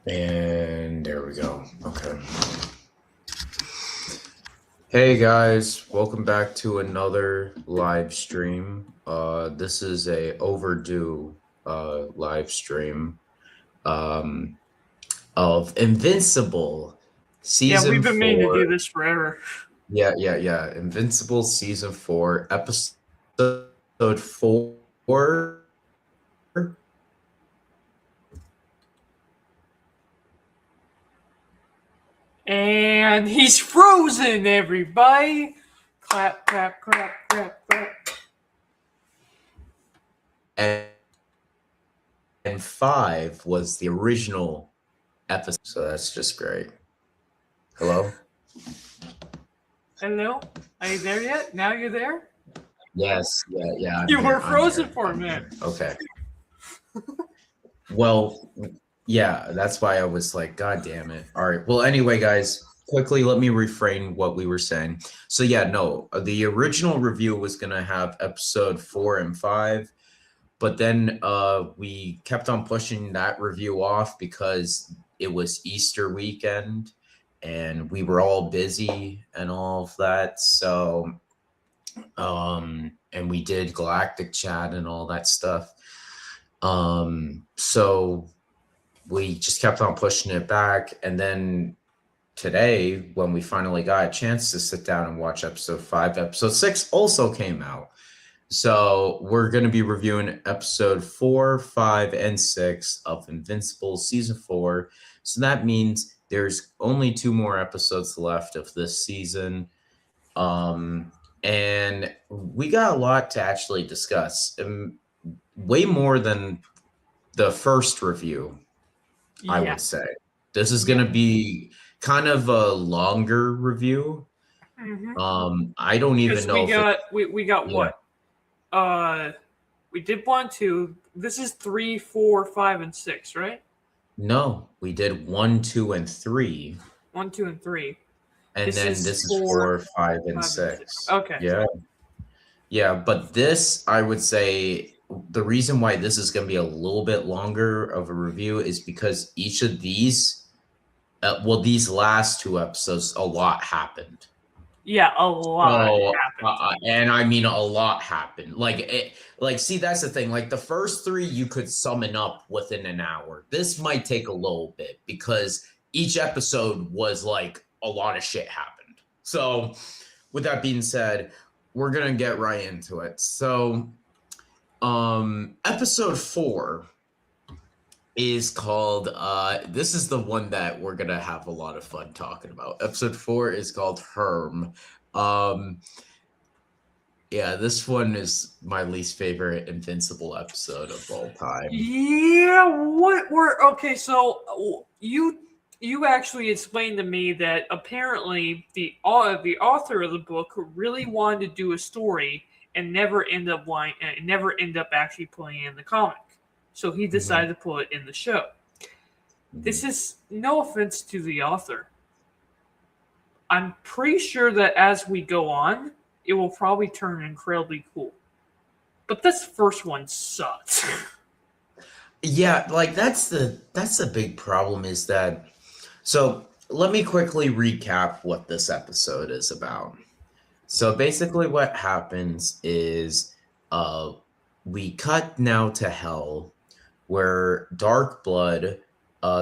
And there we go. Okay. Hey guys, welcome back to another live stream. This is a overdue live stream um, of Invincible Yeah, we've season been meaning to 4. do this forever. Yeah. Invincible season 4, episode 4. And he's frozen, everybody. Clap, clap, clap, clap, clap. And 5 was the original episode, so that's just great. Hello? Hello? Are you there yet? Now you're there? Yes, yeah. You were frozen for a minute. Okay. Well, yeah, that's why I was like, God damn it. All right. Well, anyway, guys, quickly, let me refrain what we were saying. So, yeah, no, the original review was going to have episode 4 and 5, but then we kept on pushing that review off because it was Easter weekend and we were all busy and all of that. So, and we did Galactic Chat and all that stuff. So we just kept on pushing it back. And then today, when we finally got a chance to sit down and watch episode 5, episode 6 also came out. So we're going to be reviewing episode 4, 5, and 6 of Invincible season 4. So that means there's only 2 more episodes left of this season. And we got a lot to actually discuss. Way more than the first review, I would say. This is going to be kind of a longer review. Mm-hmm. I don't even know. We got what? We did 1, 2. This is 3, 4, 5, and 6, right? No, we did 1, 2, and 3. 1, 2, and 3. And this is 4, 5, and 6. Okay. Yeah, but this, I would say, the reason why this is going to be a little bit longer of a review is because each of these, these last 2 episodes, a lot happened. Yeah, a lot happened. And I mean, a lot happened. See, that's the thing. Like the first 3, you could summon up within an hour. This might take a little bit because each episode was like a lot of shit happened. So, with that being said, we're gonna get right into it. So, episode 4 is called. This is the one that we're gonna have a lot of fun talking about. Episode 4 is called Herm. Yeah, this one is my least favorite Invincible episode of all time. Yeah, okay? So you actually explained to me that apparently the author of the book really wanted to do a story and never end up actually putting it in the comic. So he decided to put it in the show. This is no offense to the author. I'm pretty sure that as we go on, it will probably turn incredibly cool. But this first one sucks. Yeah, like that's the big problem is that. So let me quickly recap what this episode is about. So basically what happens is we cut now to hell where Dark Blood,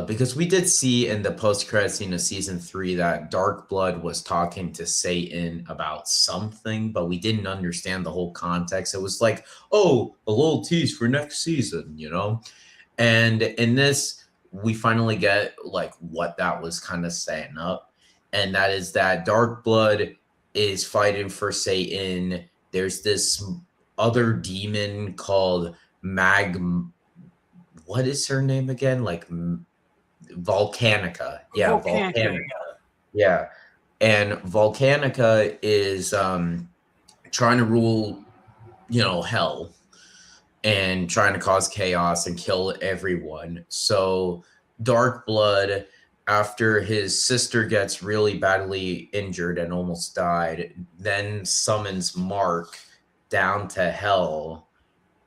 because we did see in the post-credit scene of season 3 that Dark Blood was talking to Satan about something, but we didn't understand the whole context. It was like, oh, a little tease for next season, you know? And in this, we finally get like what that was kind of setting up. And that is that Dark Blood is fighting for Satan. There's this other demon called what is her name again? Like Volcanica. Yeah, Volcanica. Yeah. And Volcanica is trying to rule, hell and trying to cause chaos and kill everyone. So Dark Blood, after his sister gets really badly injured and almost died, then summons Mark down to hell.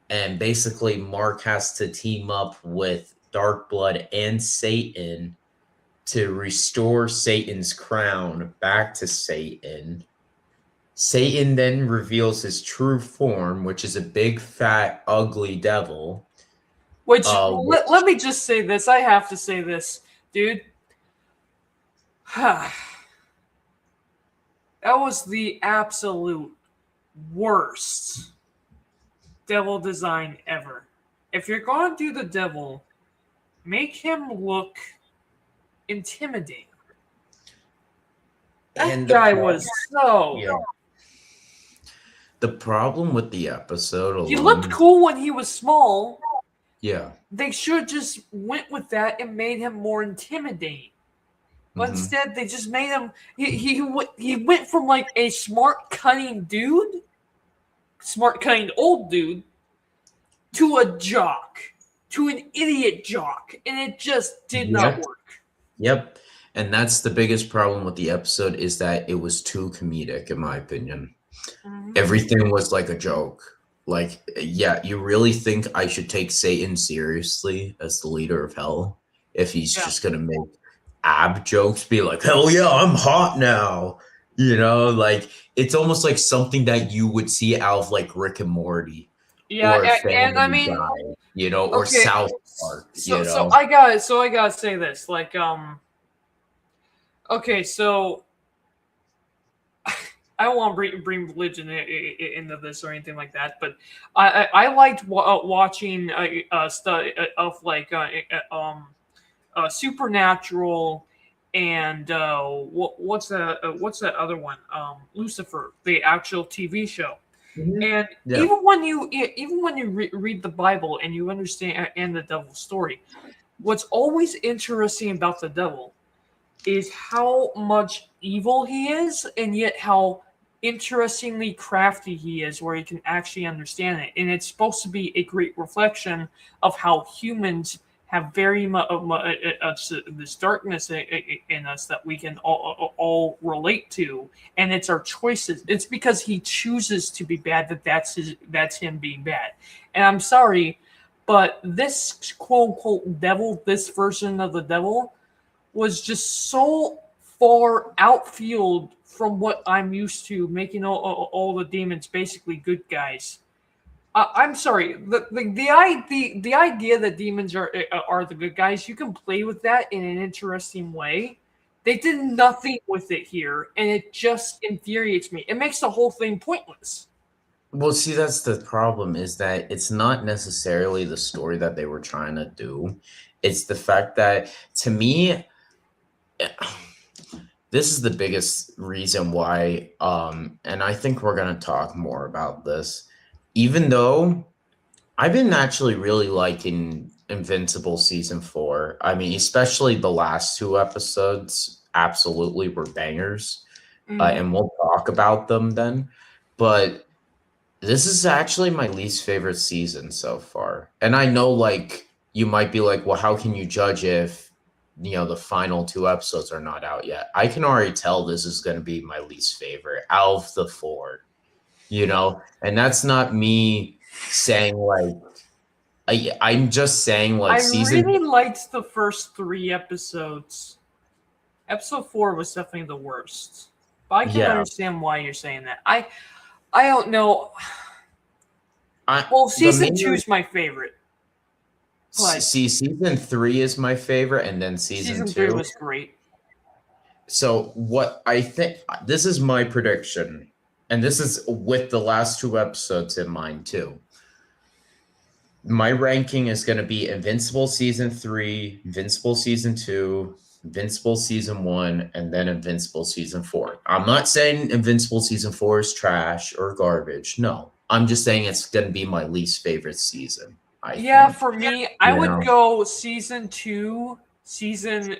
And basically Mark has to team up with dark blood and Satan to restore Satan's crown back to Satan. Satan then reveals his true form, which is a big, fat, ugly devil. Which, let me just say this. I have to say this, dude. That was the absolute worst devil design ever. If you're going to do the devil, make him look intimidating. That guy was so... Yeah. The problem with the episode alone, he looked cool when he was small. Yeah. They should have just went with that and made him more intimidating. But instead, they just made him... He went from like a smart, cunning dude, smart, cunning old dude, to a jock, to an idiot jock. And it just did not work. Yep. And that's the biggest problem with the episode, is that it was too comedic, in my opinion. Everything was like a joke. Like, yeah, you really think I should take Satan seriously as the leader of hell if he's just going to make ab jokes, be like, hell yeah, I'm hot now. You know, like, it's almost like something that you would see out of like Rick and Morty. Yeah, or and I mean, Guy, you know, or South Park. So I gotta say this, like, okay, so I don't want to bring religion into this or anything like that, but I liked watching stuff of like Supernatural and what's that other one? Lucifer, the actual TV show. And even when you read the Bible and you understand the devil's story, what's always interesting about the devil is how much evil he is, and yet how interestingly crafty he is, where he can actually understand it. And it's supposed to be a great reflection of how humans have very much this darkness in us that we can all relate to, and it's our choices. It's because he chooses to be bad that's him being bad. And I'm sorry, but this quote unquote devil, this version of the devil, was just so far outfield from what I'm used to, making all the demons basically good guys. I'm sorry. The idea that demons are the good guys, you can play with that in an interesting way. They did nothing with it here, and it just infuriates me. It makes the whole thing pointless. Well, see, that's the problem, is that it's not necessarily the story that they were trying to do. It's the fact that, to me, this is the biggest reason why, and I think we're going to talk more about this. Even though I've been actually really liking Invincible season 4. I mean, especially the last 2 episodes absolutely were bangers. And we'll talk about them then. But this is actually my least favorite season so far. And I know, like, you might be like, well, how can you judge if, you know, the final 2 episodes are not out yet? I can already tell this is going to be my least favorite out of the 4. You know, and that's not me saying like I'm just saying like I really liked the first 3 episodes. Episode 4 was definitely the worst, but I can understand why you're saying that. I don't know. Well, season 2 is my favorite. But see, season 3 is my favorite, and then season 2 3 was great. So what I think, this is my prediction. And this is with the last 2 episodes in mind, too. My ranking is going to be Invincible Season 3, Invincible Season 2, Invincible Season 1, and then Invincible Season 4. I'm not saying Invincible Season 4 is trash or garbage. No. I'm just saying it's going to be my least favorite season. For me, I would go Season 2, Season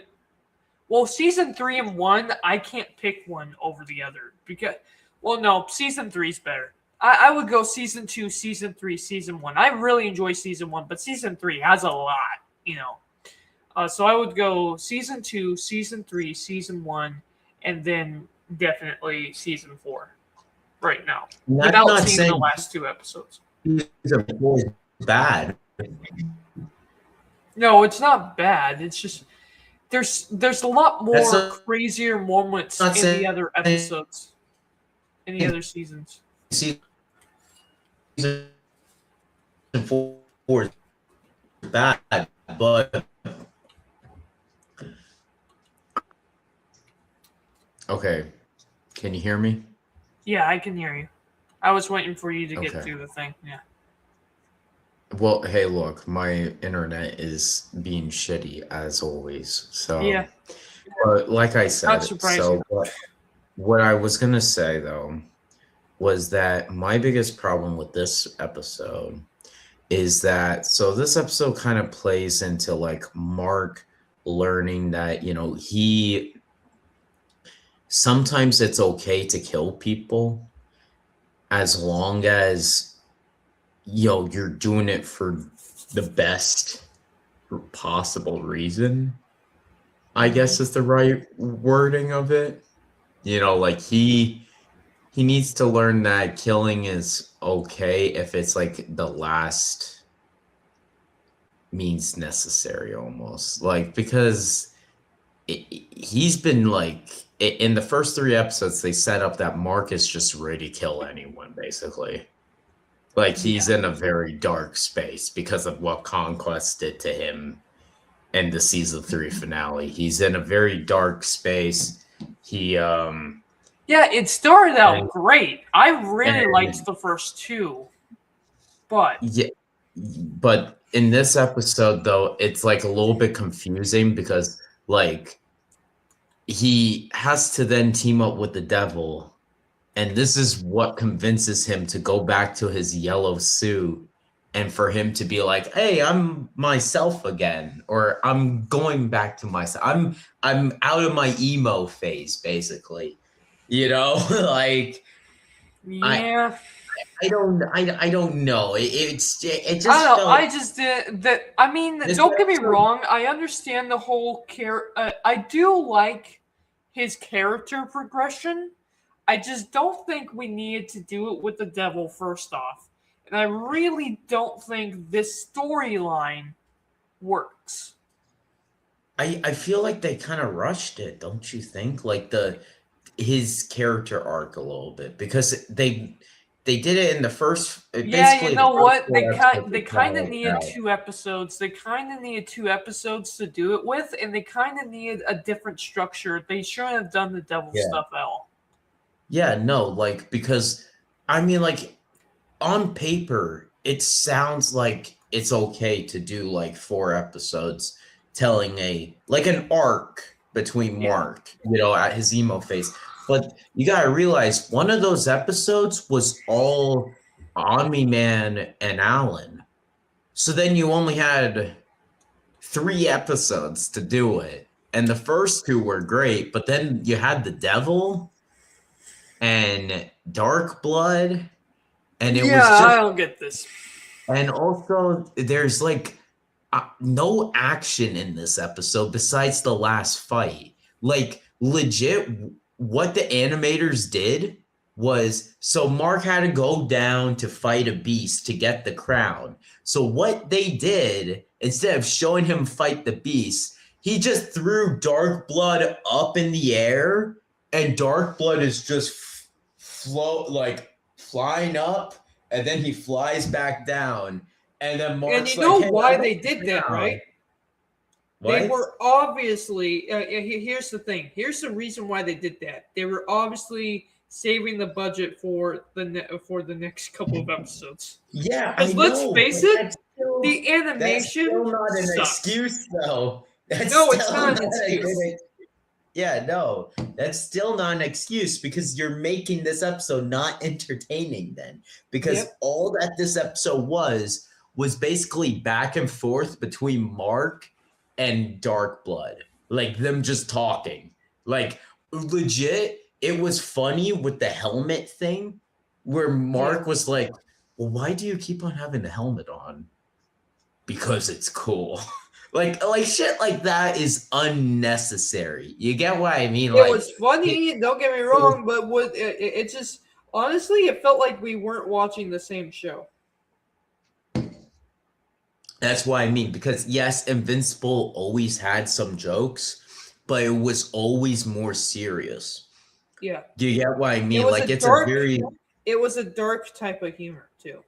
3 and 1. I can't pick one over the other because... Well, no, Season 3 is better. I would go Season 2, Season 3, Season 1. I really enjoy Season 1, but Season 3 has a lot, you know. So I would go Season 2, Season 3, Season 1, and then definitely Season 4 right now. Without seeing the last 2 episodes. Season 4 is bad. No, it's not bad. It's just there's a lot That's more crazier moments not in the saying other episodes, in the other seasons. season 4 is bad, but okay. Can you hear me? Yeah, I can hear you. I was waiting for you to get Okay. through the thing. Yeah. Well, hey, look, my internet is being shitty as always. So, Yeah. but like I Not said, surprising. so what I was gonna say though was that my biggest problem with this episode is that so this episode kind of plays into like Mark learning that, he sometimes it's okay to kill people as long as you're doing it for the best possible reason, I guess is the right wording of it. Like he needs to learn that killing is okay if it's like the last means necessary almost. Like because he's been like in the first 3 episodes they set up that Mark is just ready to kill anyone basically. Like he's in a very dark space because of what Conquest did to him in the season 3 finale. He's in a very dark space. He Yeah, it started and, out great. I really liked and the first two, but yeah, but in this episode though, it's like a little bit confusing because like he has to then team up with the devil, and this is what convinces him to go back to his yellow suit and for him to be like, "Hey, I'm myself again," or "I'm going back to myself. I'm out of my emo phase," basically. Like I yeah. I don't know. It I don't just know. I felt just did that. I mean, this don't get me episode. wrong. I understand the whole care. I do like his character progression. I just don't think we needed to do it with the devil first off, and I really don't think this storyline works. I feel like they kind of rushed it, don't you think? Like his character arc a little bit because they did it in the first Yeah, you basically the know first what? 4 episodes They they kind kind of of laid needed out. 2 episodes. They kind of needed 2 episodes to do it with, and they kind of needed a different structure. They shouldn't have done the devil Yeah. stuff at all. Yeah, no, like because I mean like on paper it sounds like it's okay to do like 4 episodes telling an arc between Yeah. Mark, at his emo phase. But you gotta realize one of those episodes was all Omni Man and Alan. So then you only had 3 episodes to do it. And the first 2 were great, but then you had the devil and Dark Blood, and it Yeah, was I just, don't get this. and also there's like no action in this episode besides the last fight. Like legit, what the animators did was so Mark had to go down to fight a beast to get the crown. So what they did instead of showing him fight the beast, he just threw Dark Blood up in the air, and Dark Blood is just float like flying up, and then he flies back down, and then And Mark's you like, know "Hey, I why want they the did that, crown." right? They What? were obviously. Here's the thing. Here's the reason why they did that. They were obviously saving the budget for the next couple of episodes. Yeah, I Because let's know, face but it, that's the animation still not an sucks. excuse, though. That's No, it's still not not an a good. excuse. Yeah, no, that's still not an excuse because you're making this episode not entertaining. Then, because Yep. all that this episode was basically back and forth between Mark and Dark Blood, like them just talking, like legit. It was funny with the helmet thing, where Yeah. Mark was like, "Well, why do you keep on having the helmet on?" Because it's cool. like shit like that is unnecessary. You get what I mean? It Like was it, funny. Don't get me it was, wrong, but it just honestly, it felt like we weren't watching the same show. That's what I mean, because yes, Invincible always had some jokes, but it was always more serious. Yeah, Do you get what I it mean? was Like a it's a dark. very It was a dark type of humor too.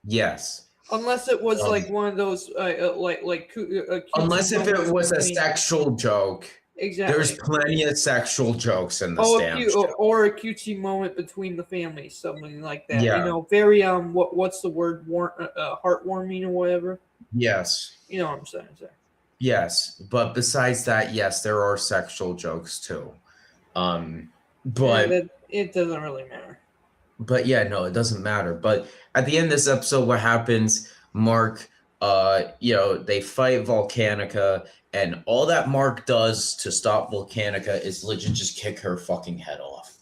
yes. Unless it was Um, like one of those cutesy unless if it moments was a between. sexual joke, there's Exactly. plenty of sexual jokes in this Oh, damn show. or a cutesy moment between the families, something like that. You Yeah. know, very what's the word? Heartwarming or whatever. Yes. You know what I'm saying? Sir. Yes. But besides that, yes, there are sexual jokes too. Um, Yeah, but that it doesn't really matter. But yeah, no, it doesn't matter. But at the end of this episode, what happens, Mark, they fight Volcanica, and all that Mark does to stop Volcanica is legit just kick her fucking head off.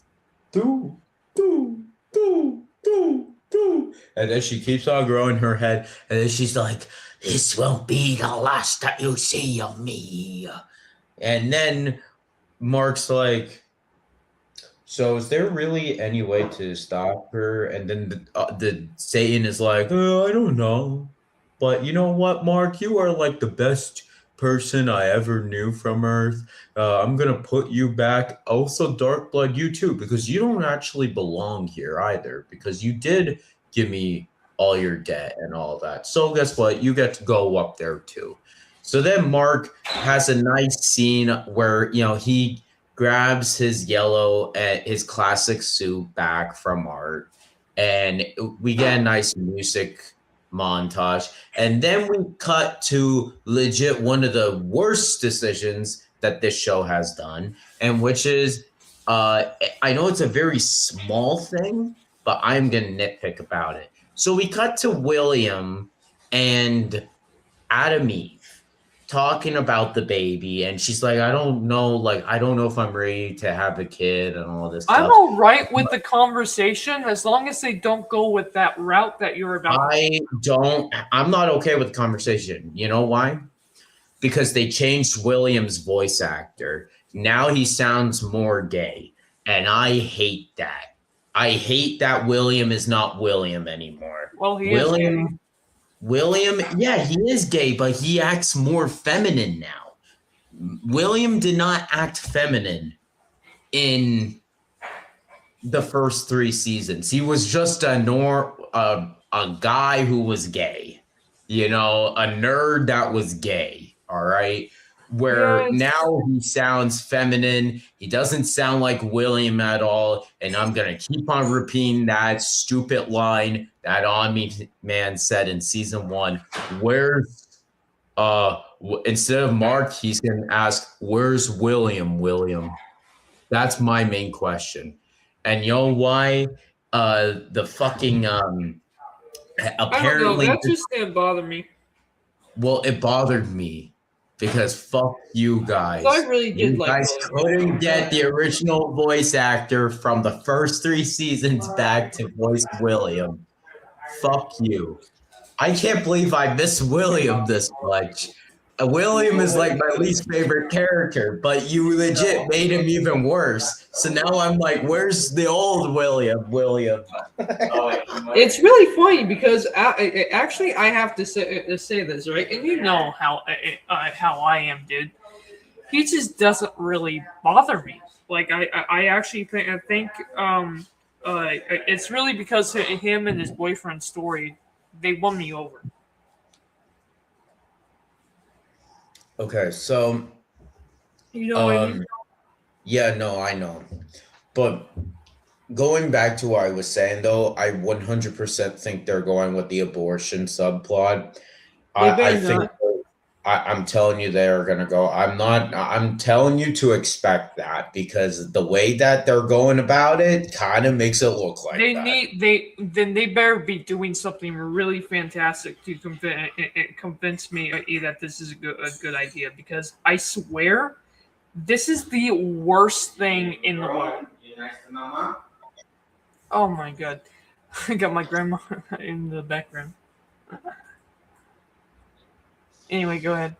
Do, do, do, do, do. And then she keeps on growing her head, and then she's like, this won't be the last that you see of me. And then Mark's like, so is there really any way to stop her? And then the Satan is like, I don't know. But you know what, Mark? You are like the best person I ever knew from Earth. I'm gonna put you back. Also, Dark Blood, you too, because you don't actually belong here either. Because you did give me all your debt and all that. So guess what? You get to go up there too. So then Mark has a nice scene where he grabs his his classic suit back from Art, and we get a nice music montage, and then we cut to legit one of the worst decisions that this show has done, and which is, I know it's a very small thing, but I'm gonna nitpick about it. So we cut to William and Adam Eve talking about the baby, and she's like, I don't know if I'm ready to have a kid and all this I'm stuff. all right with the conversation as long as they don't go with that route that you're about. I'm not okay with the conversation. You know why? Because they changed William's voice actor. Now he sounds more gay, and I hate that. I hate that William is not William anymore. Well, he is gay. William, yeah, he is gay, but he acts more feminine now. William did not act feminine in the first 3 seasons. He was just a guy who was gay, a nerd that was gay. All right. Where Yes. now he sounds feminine. He doesn't sound like William at all. And I'm going to keep on repeating that stupid line that Omni Man said in season 1. Where's, instead of Mark, he's going to ask, where's William? That's my main question. And you know why? The fucking, apparently. I don't know. That just didn't bother me. Well, it bothered me because fuck you guys. So I really did you like guys William. couldn't get the original voice actor from the first 3 seasons back to voice William. Fuck you. I can't believe I miss William this much. William is like my least favorite character, but you legit made him even worse. So now I'm like, where's the old William? It's really funny because actually I have to say this, right? And you know how I am, dude. He just doesn't really bother me. Like I actually think it's really because him and his boyfriend's story, they won me over. Okay, so You know what I mean? yeah, no, I know. But going back to what I was saying, though, I 100% think they're going with the abortion subplot. I think I'm telling you they're going to go. I'm telling you to expect that because the way that they're going about it kind of makes it look like they better be doing something really fantastic to convince me that this is a good idea, because I swear this is the worst thing in the world. Oh my god. I got my grandma in the background. Anyway, go ahead.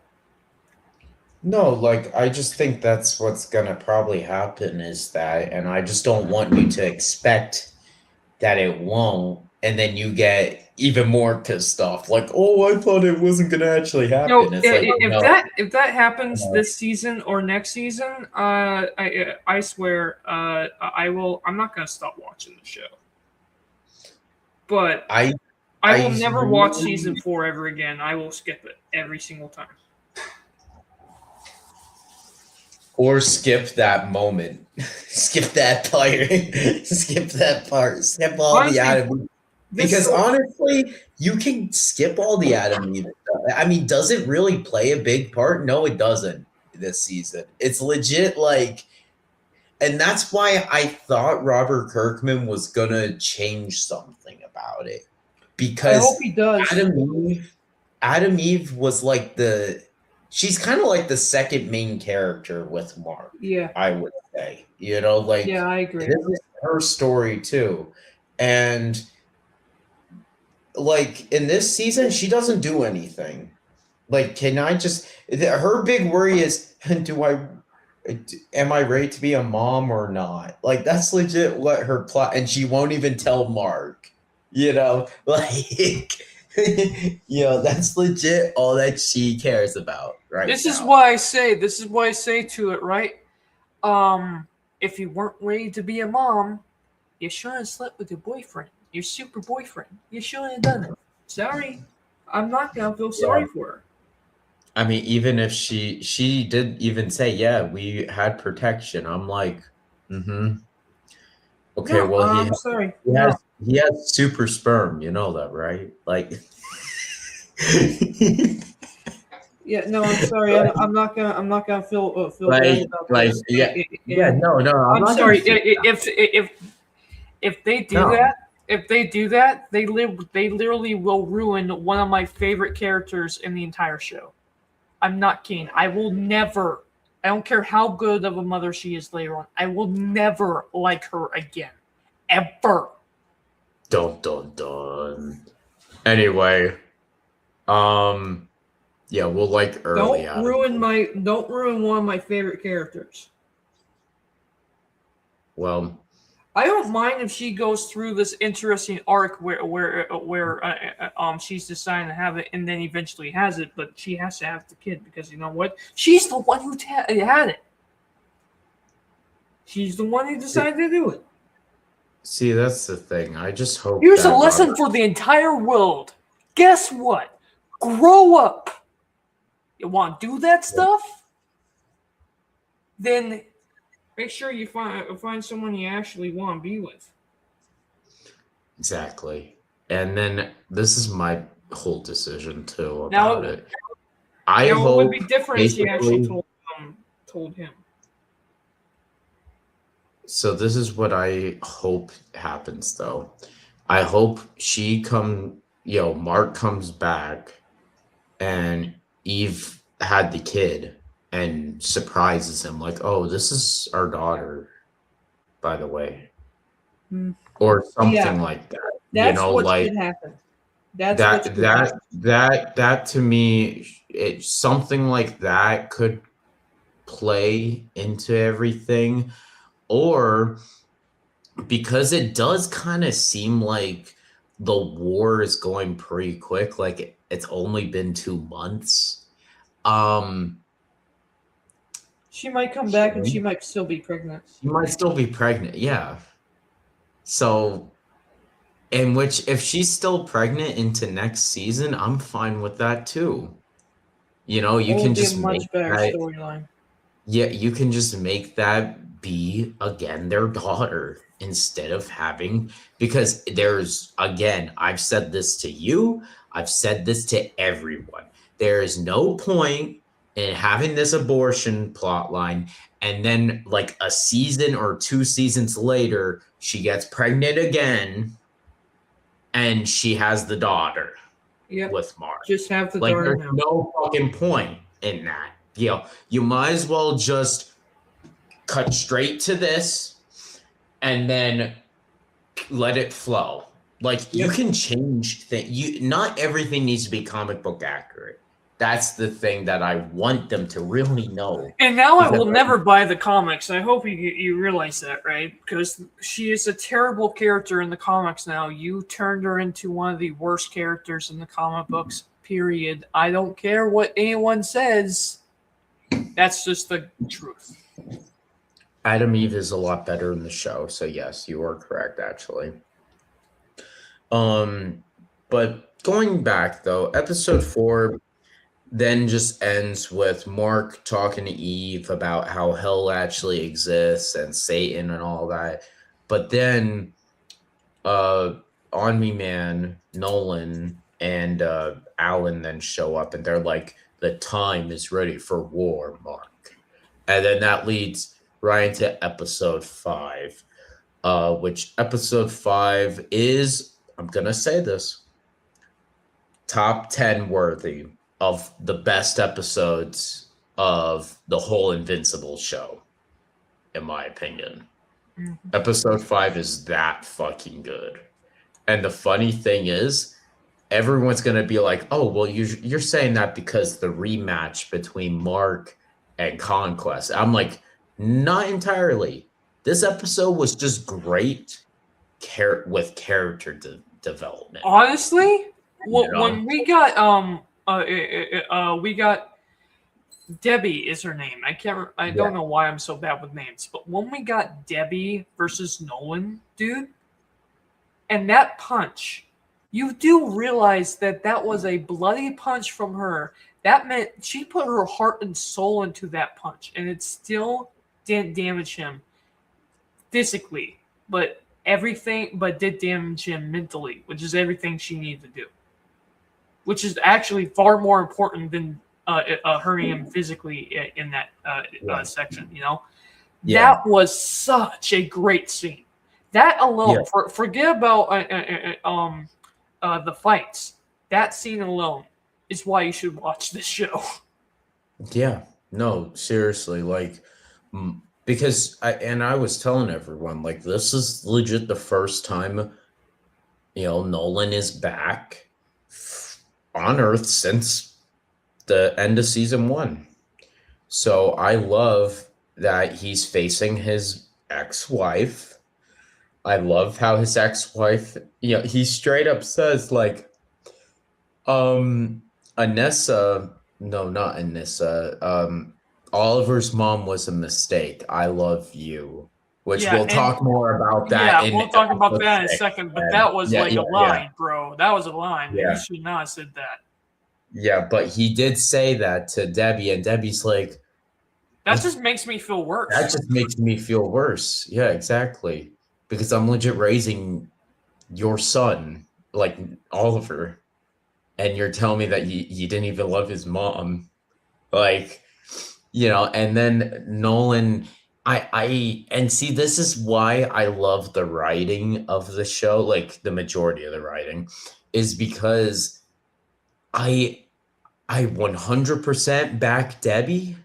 No, like I just think that's what's gonna probably happen is that, and I just don't want you to expect that it won't, and then you get even more pissed off, like, oh, I thought it wasn't gonna actually No, happen. It's like, if no, that happens no. this season or next season, I swear, I will. I'm not gonna stop watching the show, but I I will I never watch season really 4 ever again. I will skip it every single time. or skip that moment, skip that part, skip that part, skip all the Honestly, Adam. this Because show, honestly, you can skip all the Adam Eve stuff. I mean, does it really play a big part? No, it doesn't this season. It's legit like, and that's why I thought Robert Kirkman was gonna change something about it. I hope Because he does. Adam Eve, Adam Eve was like she's kind of like the second main character with Mark, Yeah, I would say. You know, like yeah, I agree. this is her story too. And like in this season, she doesn't do anything. Like, can I just? Her big worry is, do I? Am I ready to be a mom or not? Like that's legit what her plot, and she won't even tell Mark. You know, like, that's legit all that she cares about right This is now. why I say. This is why I say to it, right? If you weren't ready to be a mom, you shouldn't have slept with your boyfriend, your super boyfriend. You shouldn't have done it. Sorry, I'm not gonna feel Yeah. sorry for her. I mean, even if she did even say, yeah, we had protection. I'm like, mm-hmm. Okay, No, well, I'm sorry. he No, has he has super sperm, you know that, right? Like, yeah, no, I'm sorry. I'm not gonna feel bad about this. yeah, yeah, no, I'm I'm not gonna sorry. feel If they do no, that, they literally will ruin one of my favorite characters in the entire show. I'm not kidding. I will never. I don't care how good of a mother she is later on. I will never like her again, ever. dun dun dun. Anyway, yeah, we'll like early Adam. Don't ruin one of my favorite characters. Well, I don't mind if she goes through this interesting arc where she's deciding to have it and then eventually has it, but she has to have the kid because you know what? She's the one who had it. She's the one who decided to do it. see, that's the thing. I just hope Here's a that lesson for the entire world. Guess what? Grow up. You want to do that stuff? Then make sure you find someone you actually want to be with. exactly. And then this is my whole decision too Now, about it. I it would hope be different if she actually told him. so this is what I hope happens though. I hope Mark comes back and Eve had the kid and surprises him like, "Oh, this is our daughter, by the way." Or something like that. That's what like should happen. That's what should that happen. that to me, it something like that could play into everything, or because it does kind of seem like the war is going pretty quick, like it's only been 2 months. She might come back and she might still be pregnant. She might still be pregnant, yeah. So, in which if she's still pregnant into next season, I'm fine with that too. You It can would be a just much make better that. storyline. Yeah, you can just make that be again their daughter instead of having, because I've said this to you, I've said this to everyone. There is no point in having this abortion plot line and then like a season or 2 seasons later she gets pregnant again and she has the daughter with Mark. Just have the Like, daughter there's now. no fucking point in that. You might as well just cut straight to this and then let it flow. Like, you can change things. Not everything needs to be comic book accurate. That's the thing that I want them to really know. And now I Because will never buy the comics. I hope you realize that, right? Because she is a terrible character in the comics now. You turned her into one of the worst characters in the comic books, period. I don't care what anyone says. That's just the truth. Adam Eve is a lot better in the show, so yes, you are correct actually. But going back though, episode 4 then just ends with Mark talking to Eve about how hell actually exists and Satan and all that. But then On Me Man, Nolan, and Alan then show up and they're like, the time is ready for war, Mark. And then that leads right into episode 5. Which episode 5 is, I'm gonna say this, top 10 worthy of the best episodes of the whole Invincible show, in my opinion. Mm-hmm. Episode 5 is that fucking good. And the funny thing is, everyone's going to be like, oh, well, you're saying that because the rematch between Mark and Conquest. I'm like, not entirely. This episode was just great with character development. Honestly, You know? when we got Debbie is her name. I don't know why I'm so bad with names, but when we got Debbie versus Nolan, dude, and that punch, you do realize that that was a bloody punch from her. That meant she put her heart and soul into that punch, and it still didn't damage him physically, but did damage him mentally, which is everything she needed to do. Which is actually far more important than hurting him physically in that section. You know, that was such a great scene. That alone, forget about the fights. That scene alone is why you should watch this show. Yeah, no, seriously, like, because I was telling everyone, like, this is legit the first time, Nolan is back on Earth since the end of season 1. So I love that he's facing his ex-wife. I love how his ex-wife, he straight up says, like, Anissa, no, not Anissa. Oliver's mom was a mistake. I love you. Which we'll talk more about that. Yeah, we'll talk about that in a second. But that was a line, bro. That was a line. Yeah. You should not have said that. Yeah, but he did say that to Debbie, and Debbie's like, that just makes me feel worse. That just makes me feel worse. Yeah, exactly. Because I'm legit raising your son, like Oliver, and you're telling me that you didn't even love his mom. Like, and then Nolan, and see, this is why I love the writing of the show, like the majority of the writing, is because I 100% back Debbie,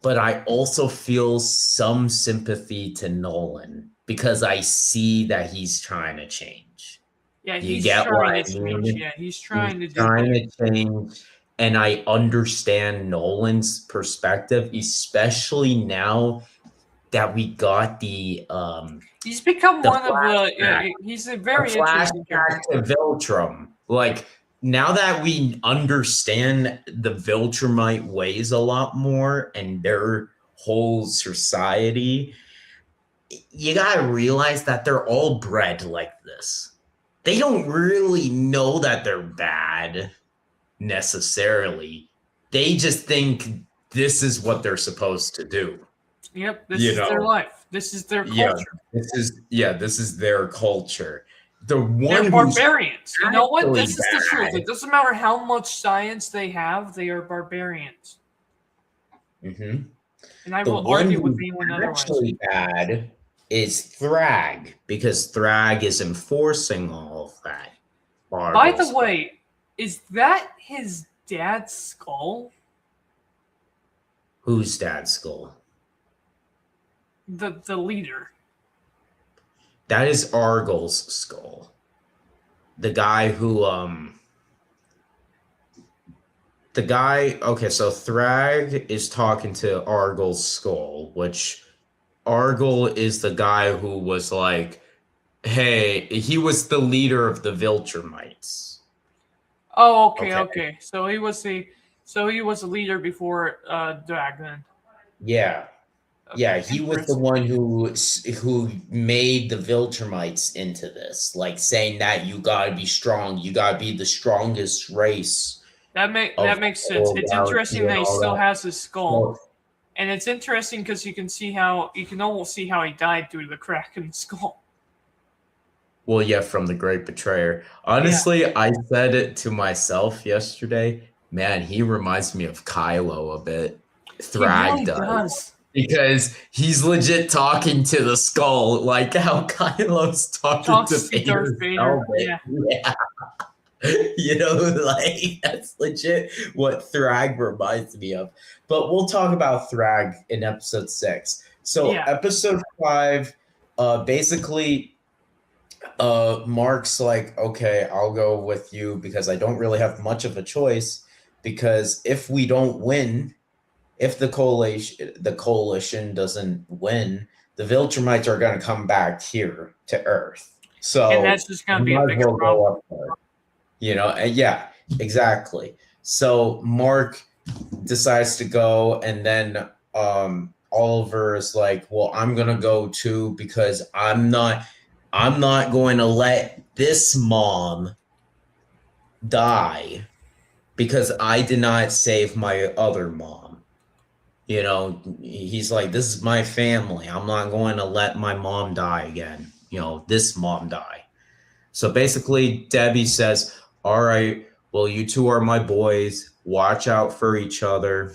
but I also feel some sympathy to Nolan because I see that he's trying to change. Yeah, he's trying to change. Yeah, he's trying to change. And I understand Nolan's perspective, especially now that we got the he's become one of the he's a very interesting character. Viltrum. Like, now that we understand the Viltrumite ways a lot more and their whole society, you gotta realize that they're all bred like this. They don't really know that they're bad necessarily. They just think this is what they're supposed to do. Yep, this is their life. This is their culture. This is their culture. They're barbarians. You know what? This is the truth. It doesn't matter how much science they have, they are barbarians. Mm-hmm. And I will argue with anyone otherwise. Actually bad is Thrag, because Thrag is enforcing all of that. By the way, is that his dad's skull? Whose dad's skull? The leader. That is Argyl's skull. The guy who the guy, okay, so Thrag is talking to Argyl's skull, which Argyl is the guy who was like, hey, he was the leader of the Viltrumites. Oh, okay, Okay. okay. So he was a leader before Dragon. Yeah. Yeah, Okay, he was the interesting. one who made the Viltrumites into this, like saying that you gotta be strong, you gotta be the strongest race of That the makes sense. whole It's galaxy interesting and that he all still that. has his skull, So, and it's interesting because you can almost see how he died through the crack in the skull. well, yeah, from the Great Betrayer. Yeah, Honestly, I said it to myself yesterday. Man, he reminds me of Kylo a bit. he Thrag really does. does. Because he's legit talking to the skull, like how Kylo's talking to Talks to Darth Vader's Vader. helmet. Yeah, Yeah. You know, like that's legit what Thrag reminds me of. But we'll talk about Thrag in episode 6. So yeah. episode 5, basically Mark's like, okay, I'll go with you because I don't really have much of a choice. Because if we don't win, if the coalition doesn't win, the Viltrumites are going to come back here to Earth. And that's So just gonna we be a might as bigger well problem. go up there. And yeah, exactly. So Mark decides to go, and then Oliver is like, "Well, I'm gonna go too because I'm not going to let this mom die because I did not save my other mom." He's like, this is my family. I'm not going to let my mom die again. This mom die. So basically, Debbie says, all right, well, you two are my boys. Watch out for each other.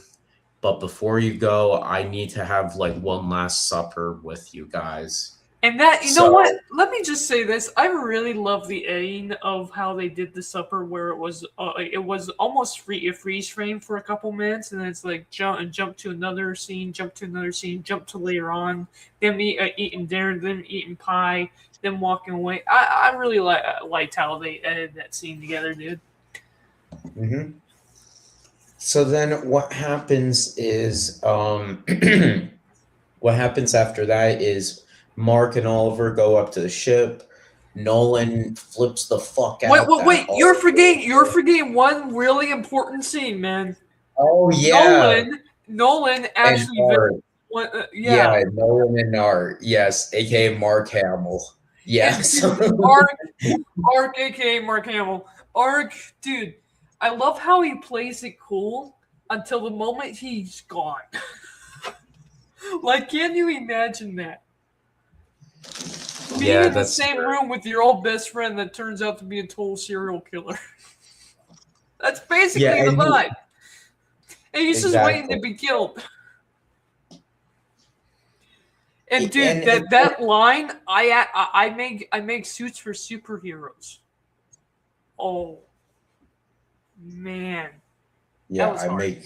But before you go, I need to have like one last supper with you guys. And that, you know what? So, Let me just say this: I really love the ending of how they did the supper, where it was almost a freeze frame for a couple minutes, and then it's like jump to another scene, jump to another scene, jump to later on, them eating dinner, them eating pie, them walking away. I really liked how they edited that scene together, dude. mhm. So then what happens is what happens after that is Mark and Oliver go up to the ship. Nolan flips the fuck Wait, out wait, that wait! Oliver. You're forgetting one really important scene, man. Oh yeah, Nolan and actually, Art. Yeah, yeah. Nolan and Art. Yes, aka Mark Hamill. And Yes. dude, Ark, aka Mark Hamill. Ark, dude, I love how he plays it cool until the moment he's gone. Like, can you imagine that? Being Yeah, in the that's same true. room with your old best friend that turns out to be a total serial killer. That's Yeah, basically the and vibe. And he's just waiting to exactly. be killed. And dude, And that line, I make suits for superheroes. Oh man, that yeah, was I hard. make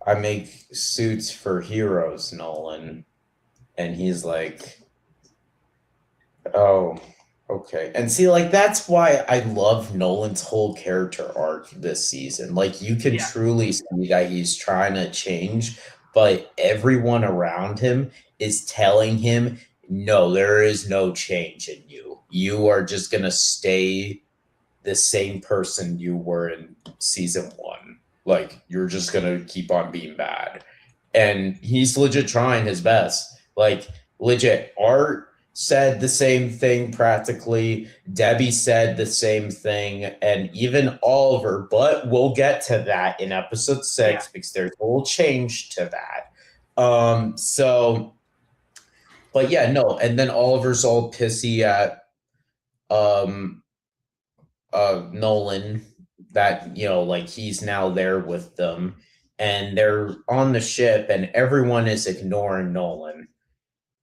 I make suits for heroes, Nolan. And he's like, oh, okay. And see, like, that's why I love Nolan's whole character arc this season. Like, you can Yeah, truly see that he's trying to change, but everyone around him is telling him, no, there is no change in you. You are just going to stay the same person you were in season 1. Like, you're just going to keep on being bad. And he's legit trying his best. Like, legit, Art said the same thing practically. Debbie said the same thing, and even Oliver, but we'll get to that in episode yeah. 6 because there's a little change to that. But yeah, no, and then Oliver's all pissy at um Nolan that like he's now there with them, and they're on the ship and everyone is ignoring Nolan.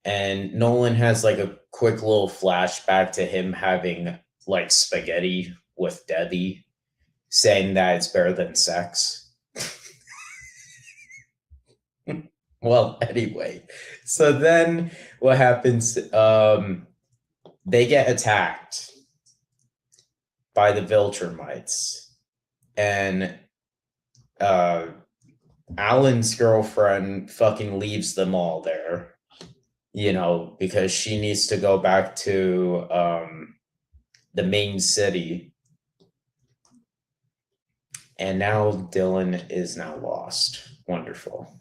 And Nolan has like a quick little flashback to him having like spaghetti with Debbie, saying that it's better than sex. Well, anyway, so then what happens? They get attacked by the Viltrumites, and Alan's girlfriend fucking leaves them all there, because she needs to go back to the main city. And now Dylan is now lost. Wonderful.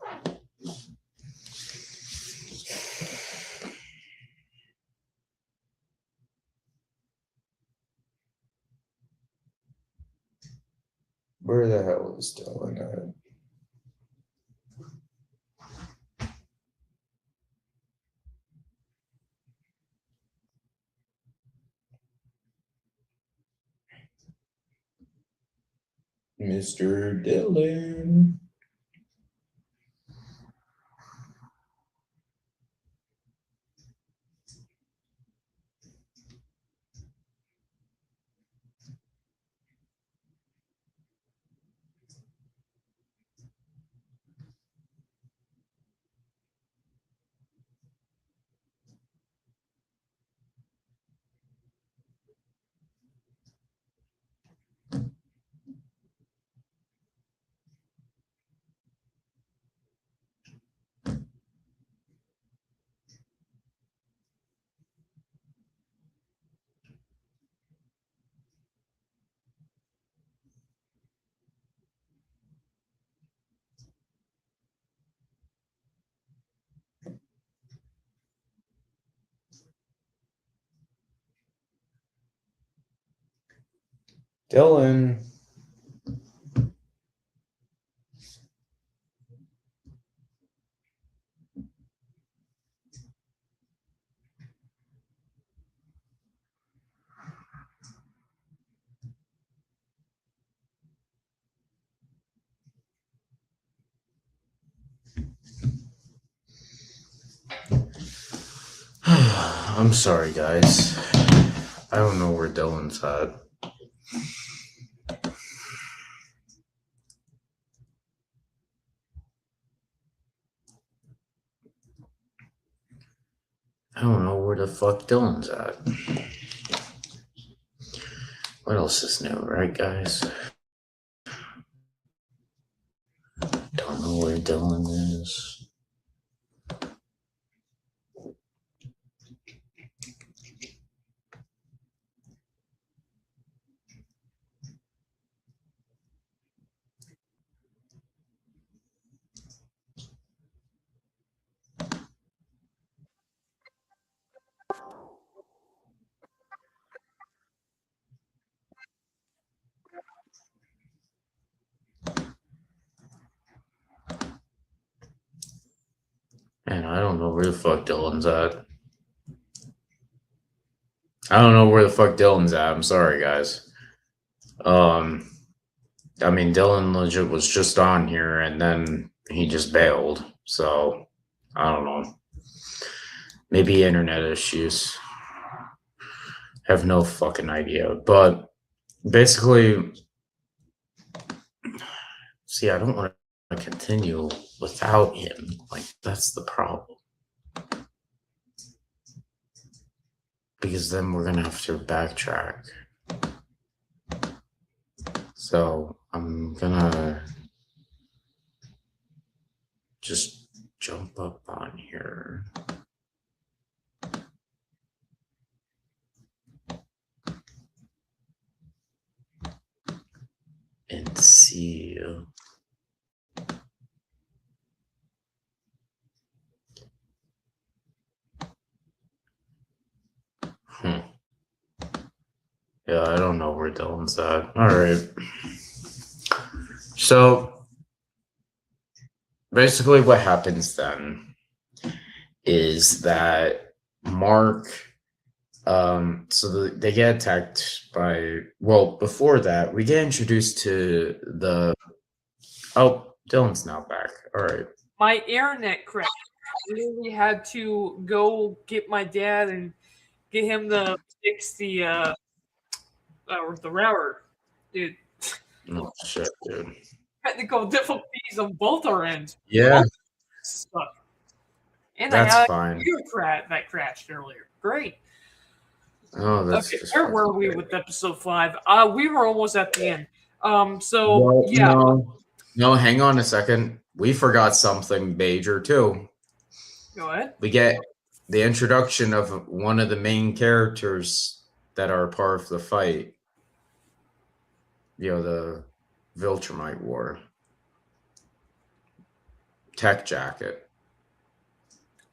Where the hell is Dylan at? Mr. Dylan. Dylan. I'm sorry, guys. I don't know where Dylan's at. I don't know where the fuck Dylan's at. What else is new, right, guys? Don't know where Dylan is. Man, I don't know where the fuck Dylan's at. I don't know where the fuck Dylan's at. I'm sorry, guys. I mean, Dylan legit was just on here and then he just bailed. So, I don't know. Maybe internet issues. Have no fucking idea. But basically, see, I don't want to continue without him. Like, that's the problem. Because then we're going to have to backtrack. So I'm gonna just jump up on here. And see. Yeah, I don't know where Dylan's at. All right. So basically, what happens then is that Mark. They get attacked by. Well, before that, we get introduced to the. Oh, Dylan's now back. All right. My internet crashed. I literally had to go get my dad and get him to fix the router, dude. Oh shit, dude. Technical difficulties on both our ends. Yeah, Stuck. And that's I had fine. that crashed earlier. Great. Oh, that's Okay, just where were we great. with episode 5? We were almost at the end. So Well, yeah, no, No, hang on a second. We forgot something major too. Go ahead. We get the introduction of one of the main characters that are part of the fight. The Viltrumite War. Tech Jacket.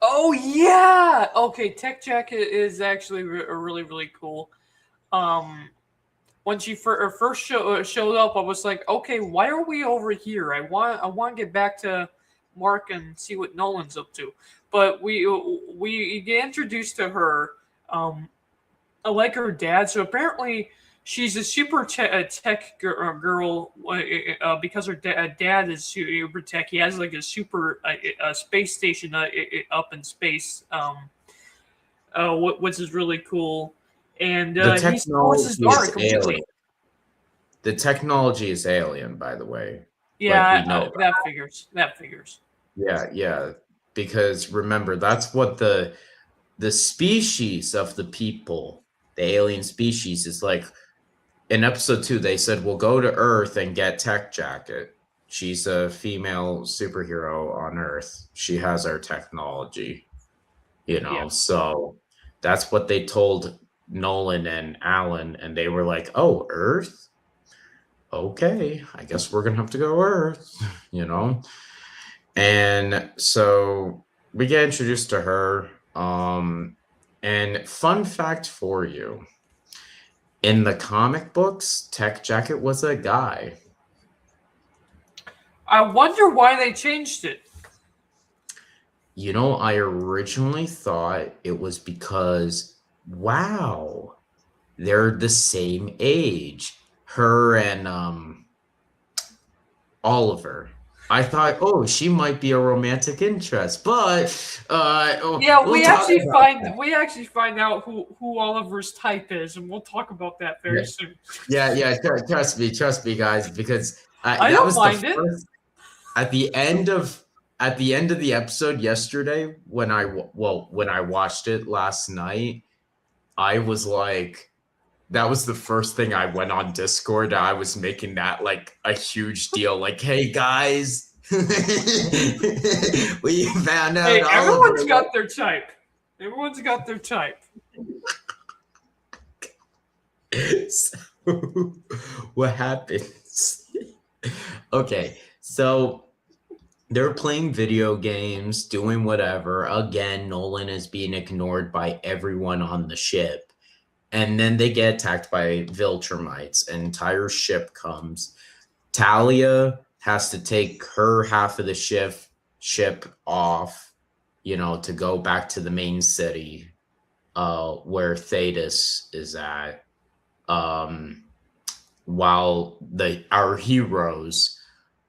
Oh yeah. Okay, Tech Jacket is actually really really cool. When she first showed up, I was like, okay, why are we over here? I want to get back to Mark and see what Nolan's up to. But we get introduced to her. I like her dad. So apparently she's a super tech girl because her dad is super tech. He has like a super space station up in space, which is really cool. And The he supports his technology daughter is completely. alien. The technology is alien, by the way. Like Yeah, we know that figures. That figures. Yeah. Because remember, that's what the species of the people, the alien species, is like. In episode 2, they said we'll go to Earth and get Tech Jacket. She's a female superhero on Earth. She has our technology, Yeah. So that's what they told Nolan and Alan, and they were like, "Oh, Earth? Okay, I guess we're gonna have to go Earth," you know. And so we get introduced to her. And fun fact for you: in the comic books, Tech Jacket was a guy. I wonder why they changed it. I originally thought it was because, wow, they're the same age. Her and Oliver. I thought, oh, she might be a romantic interest, but Yeah, we'll talk about that. we actually find out who Oliver's type is, and we'll talk about that very Yeah, soon. trust me, guys, because I that don't was the mind it. first at the end of the episode yesterday when when I watched it last night. I was like, that was the first thing I went on Discord. I was making that like a huge deal. Like, hey guys, we found out Hey, everyone's Oliver. got their type. Everyone's got their type. So, what happens? Okay, so they're playing video games, doing whatever. Again, Nolan is being ignored by everyone on the ship. And then they get attacked by Viltrumites. An entire ship comes. Talia has to take her half of the ship off, to go back to the main city, where Thetis is at. While our heroes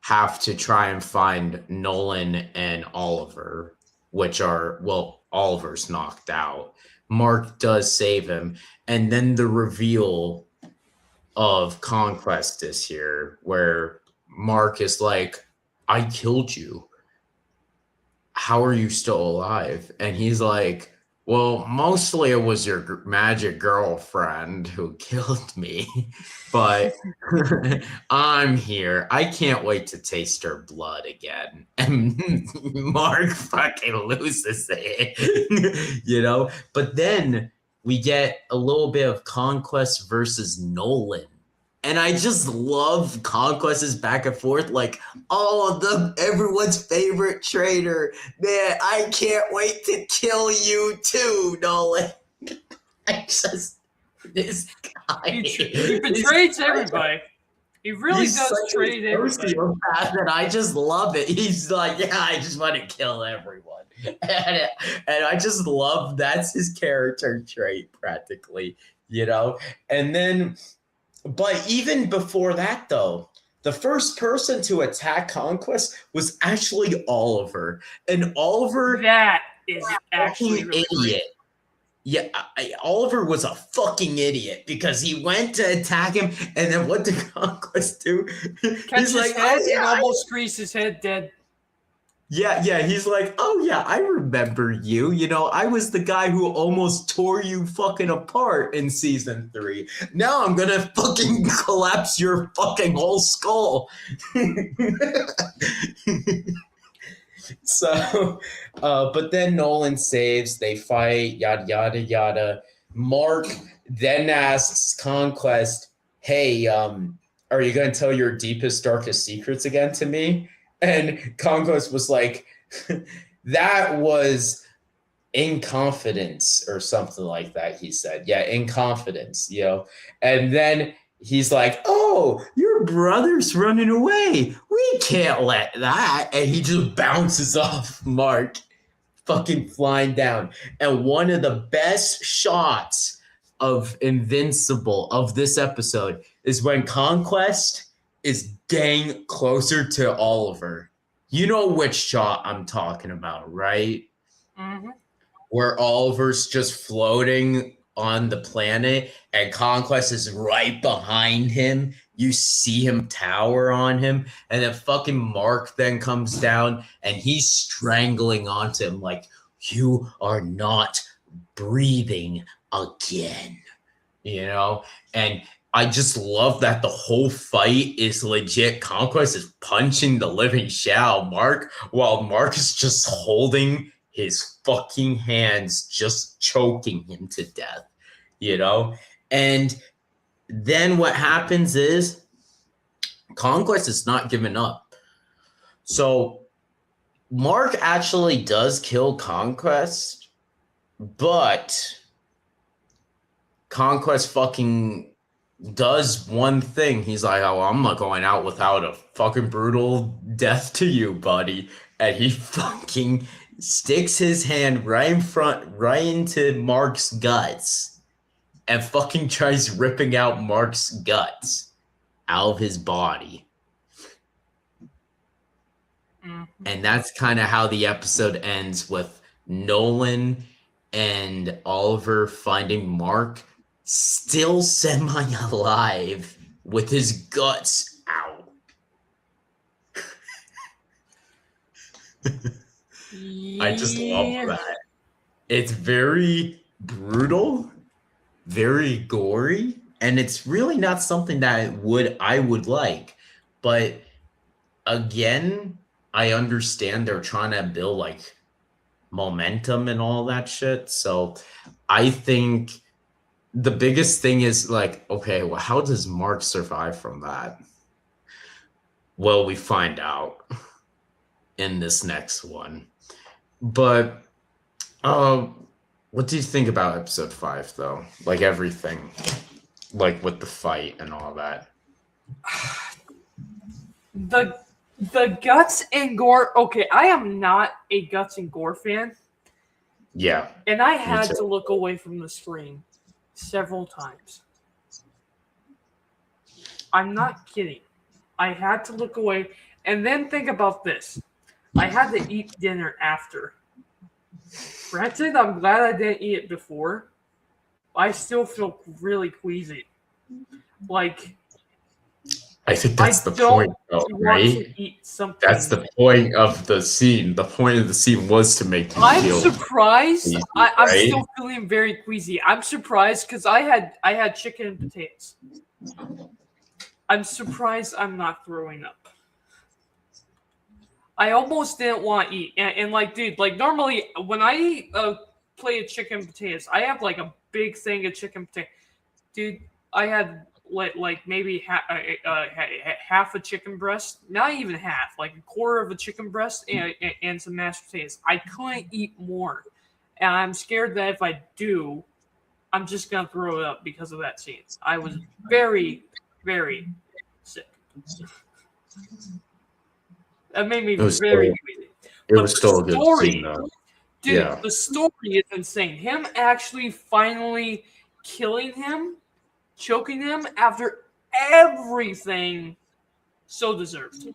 have to try and find Nolan and Oliver, which are, well, Oliver's knocked out. Mark does save him. And then the reveal of Conquest is here, where Mark is like, I killed you. How are you still alive? And he's like, well, mostly it was your magic girlfriend who killed me, but I'm here. I can't wait to taste her blood again. And Mark fucking loses it, But then we get a little bit of Conquest versus Nolan. And I just love Conquest's back and forth, like, oh, everyone's favorite traitor. Man, I can't wait to kill you too, Nolan. This guy. He betrays everybody. He really does trade everybody. And I just love it. He's like, yeah, I just want to kill everyone. And I just love that's his character trait, practically. And then, but even before that, though, the first person to attack Conquest was actually Oliver. And Oliver, That is actually fucking really idiot. great. Yeah, Oliver was a fucking idiot because he went to attack him, and then what did Conquest do? Catch his head and almost grease his head dead. Yeah, he's like, oh yeah, I remember you. You know, I was the guy who almost tore you fucking apart in season 3. Now I'm gonna fucking collapse your fucking whole skull. So, but then Nolan saves, they fight, yada, yada, yada. Mark then asks Conquest, hey, are you going to tell your deepest, darkest secrets again to me? And Conquest was like, that was in confidence or something like that, he said. Yeah, in confidence, you know. And then he's like, oh, your brother's running away. We can't let that. And he just bounces off Mark, fucking flying down. And one of the best shots of Invincible of this episode is when Conquest is getting closer to Oliver. You know which shot I'm talking about, right? Mm-hmm. Where Oliver's just floating on the planet and Conquest is right behind him. You see him tower on him, and then fucking Mark then comes down and he's strangling onto him like, you are not breathing again. You know? And I just love that the whole fight is legit. Conquest is punching the living shit out of Mark while Mark is just holding his fucking hands, just choking him to death, you know? And then what happens is Conquest is not giving up. So Mark actually does kill Conquest, but Conquest fucking does one thing. He's like, oh, I'm not going out without a fucking brutal death to you, buddy. And he fucking sticks his hand right in front, right into Mark's guts, and fucking tries ripping out Mark's guts out of his body. And that's kind of how the episode ends, with Nolan and Oliver finding Mark still semi-alive with his guts out. I just love that. It's very brutal, very gory, and it's really not something that I would like. But again, I understand they're trying to build like momentum and all that shit. So I think the biggest thing is like, okay, well, how does Mark survive from that? Well, we find out in this next one. But what do you think about episode 5 though? Like everything. Like with the fight and all that. The guts and gore. Okay, I am not a guts and gore fan. Yeah. And I had to look away from the screen several times. I'm not kidding. I had to look away. And then think about this. I had to eat dinner after. Granted, I'm glad I didn't eat it before. I still feel really queasy. Like, I think that's the point, though, right? That's the point of the scene. The point of the scene was to make you feel surprised. queasy, I'm right? still feeling very queasy. I'm surprised because I had chicken and potatoes. I'm surprised I'm not throwing up. I almost didn't want to eat, and like, dude, like normally when I eat a plate of chicken and potatoes, I have like a big thing of chicken and potato. Dude, I had like maybe half a chicken breast, not even half, like a quarter of a chicken breast and some mashed potatoes. I couldn't eat more, and I'm scared that if I do, I'm just gonna throw it up because of that scene. I was very, very sick. That made me very crazy. It was still a good scene, though. Dude, yeah. The story is insane. Him actually finally killing him, choking him after everything, so deserved.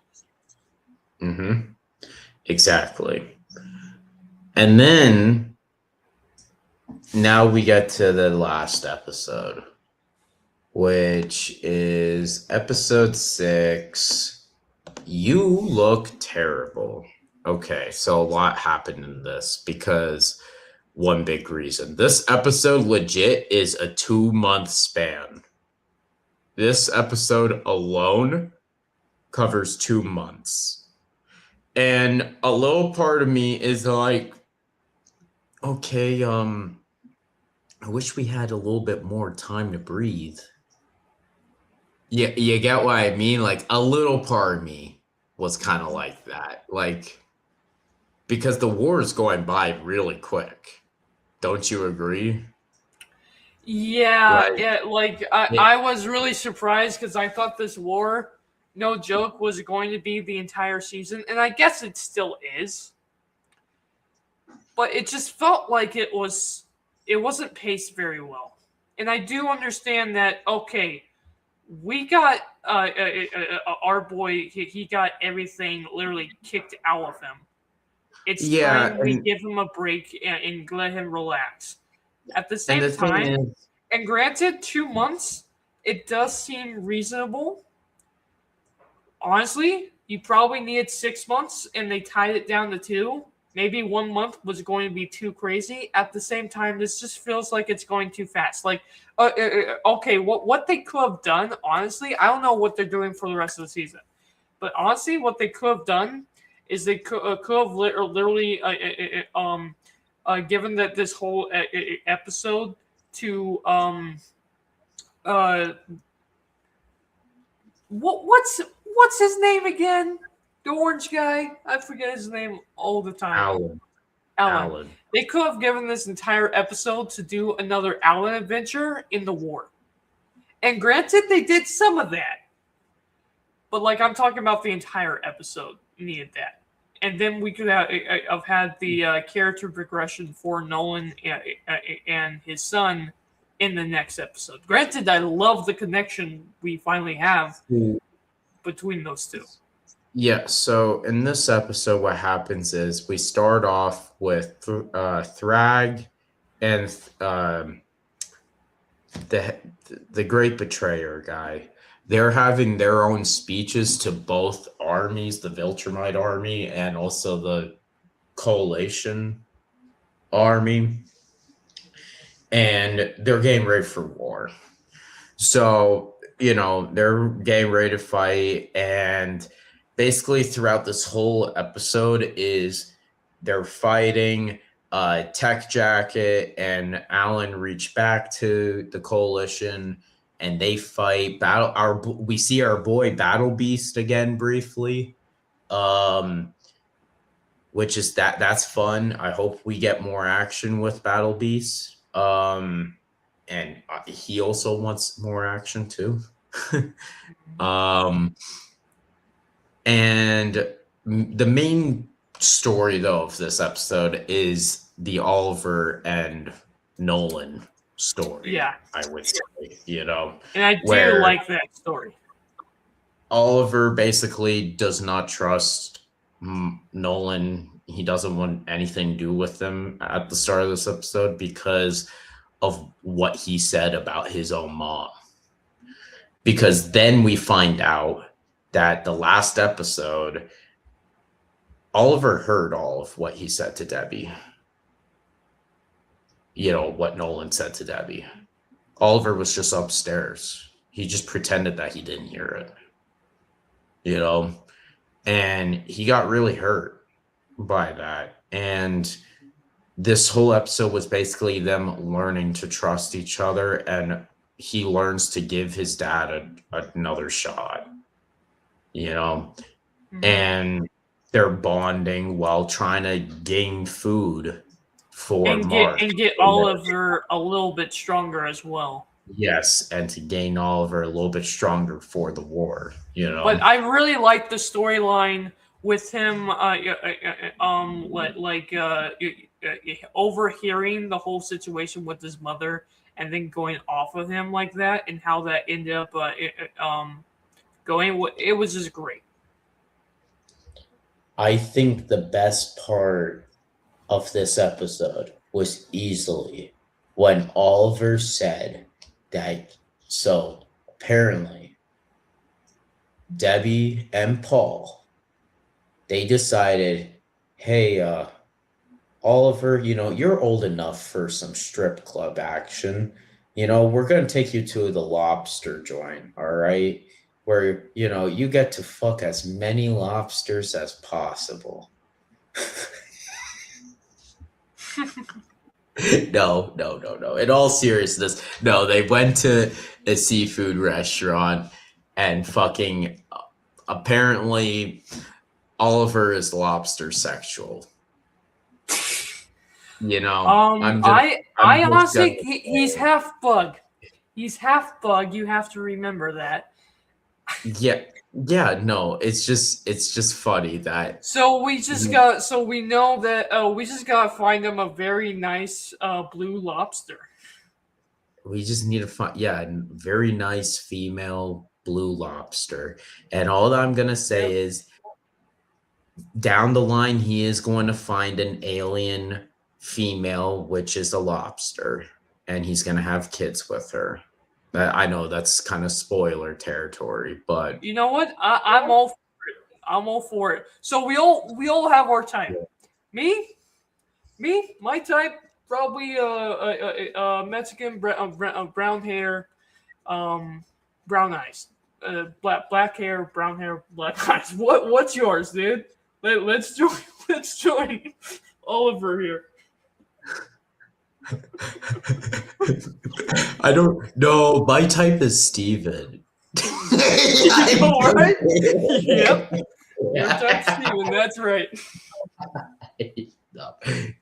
Mm-hmm. Exactly. And then now we get to the last episode, which is episode 6. You look terrible. Okay, so a lot happened in this because one big reason. This episode legit is a 2-month span. This episode alone covers 2 months. And a little part of me is like, okay, I wish we had a little bit more time to breathe. Yeah, you get what I mean? Like a little part of me was kind of like that. Like because the war is going by really quick. Don't you agree? Yeah, Like yeah. Like it, I was really surprised because I thought this war, no joke, was going to be the entire season, and I guess it still is. But it just felt like it wasn't paced very well. And I do understand that. Okay, we got our boy. He got everything literally kicked out of him. It's yeah, time we give him a break and let him relax. At the and same the thing time, is, and granted, 2 months, it does seem reasonable. Honestly, you probably needed 6 months and they tied it down to two. Maybe 1 month was going to be too crazy. At the same time, this just feels like it's going too fast. Like, okay, what they could have done, honestly, I don't know what they're doing for the rest of the season. But honestly, what they could have done is they could have literally, given that this whole episode to uh what's his name again? The orange guy. I forget his name all the time. Alan, Alan. Alan. They could have given this entire episode to do another Alan adventure in the war. And granted, they did some of that. But like I'm talking about the entire episode needed that. And then we could have had the character progression for Nolan and his son in the next episode. Granted, I love the connection we finally have between those two. Yeah, so in this episode, what happens is we start off with Thrag and the the Great Betrayer guy. They're having their own speeches to both armies, the Viltrumite army and also the Coalition army, and they're getting ready for war. So, they're getting ready to fight, and basically throughout this whole episode is they're fighting. Tech Jacket and Alan reach back to the Coalition, and they fight. We see our boy Battle Beast again briefly, which is that's fun. I hope we get more action with Battle Beast. And he also wants more action too. um, and the main story though of this episode is the Oliver and Nolan story. Yeah, I would say, and I do where like that story. Oliver basically does not trust Nolan. He doesn't want anything to do with them at the start of this episode because of what he said about his own mom. Because then we find out that the last episode, Oliver heard all of what he said to Debbie. What Nolan said to Debbie. Oliver was just upstairs. He just pretended that he didn't hear it. And he got really hurt by that. And this whole episode was basically them learning to trust each other, and he learns to give his dad another shot, and they're bonding while trying to gain food for Mark. And get Oliver a little bit stronger as well. Yes, and to gain Oliver a little bit stronger for the war, But I really like the storyline with him, overhearing the whole situation with his mother and then going off of him like that, and how that ended up going. It was just great. I think the best part of this episode was easily when Oliver said that, so apparently Debbie and Paul, they decided hey, Oliver, you're old enough for some strip club action. We're going to take you to the lobster joint, all right? Where, you get to fuck as many lobsters as possible. No, no, no, no. In all seriousness, no, they went to a seafood restaurant and fucking apparently Oliver is lobster sexual. I'm just I honestly, he's half bug. He's half bug. You have to remember that. yeah, yeah, no, it's just funny that So we just got. So we know that. We just got to find him a very nice blue lobster. we just need to find, yeah, a very nice female blue lobster. And all that I'm gonna say Yep. is down the line he is going to find an alien female, which is a lobster, and he's gonna have kids with her. I know that's kind of spoiler territory, but You know what? I'm all for it. I'm all for it. So we all have our type. Me, my type probably Mexican brown hair, brown eyes, black hair, brown hair, black eyes. What's yours, dude? Let's join let's join Oliver here. I don't know. My type is Steven. All right. Yep. Your type, Steven. That's right. No,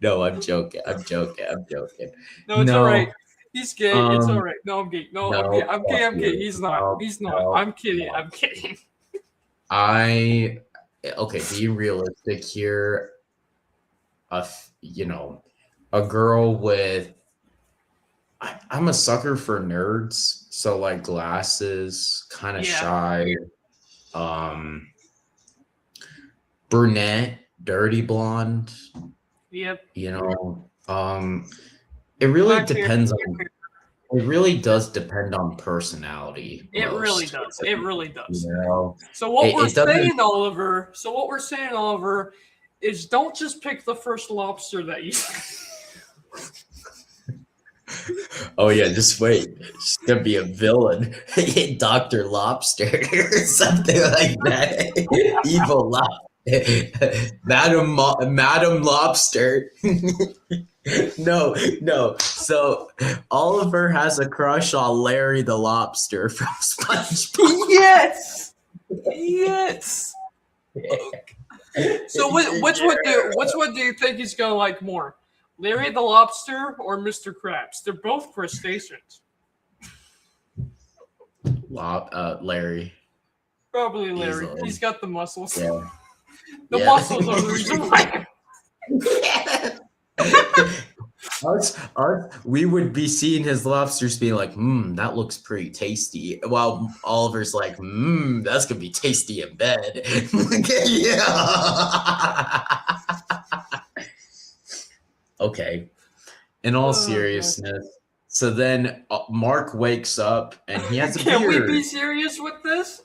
no, I'm joking. I'm joking. I'm joking. No, it's all right. He's gay. It's all right. No, I'm gay. No, I'm gay. No, I'm gay. fuck I'm gay. you. He's not. No, He's not. no, I'm kidding. no. I'm kidding. I okay. Being realistic here, a girl with. I'm a sucker for nerds, so like glasses, kind of Yeah. shy, um, brunette, dirty blonde. Yep. It really Black hair. depends on. It really does depend on personality. It really most, does. It really does. You know, So what we're it doesn't. saying, Oliver. So what we're saying, Oliver, is don't just pick the first lobster that you. Oh yeah, just wait. She's gonna be a villain, Doctor Lobster or something like that. Evil Lobster, Madam Lobster. No, no. So Oliver has a crush on Larry the Lobster from SpongeBob. Yes. Yes. So which one do you think he's gonna like more? Larry the Lobster or Mr. Krabs? They're both crustaceans. Larry. Probably Larry. Easily. He's got the muscles. Yeah. The Yeah. muscles are the reason why. We would be seeing his lobsters being like, that looks pretty tasty. While Oliver's like, that's gonna be tasty in bed. Yeah. Okay. In all seriousness, so then Mark wakes up and he has a Can beard. we be serious with this?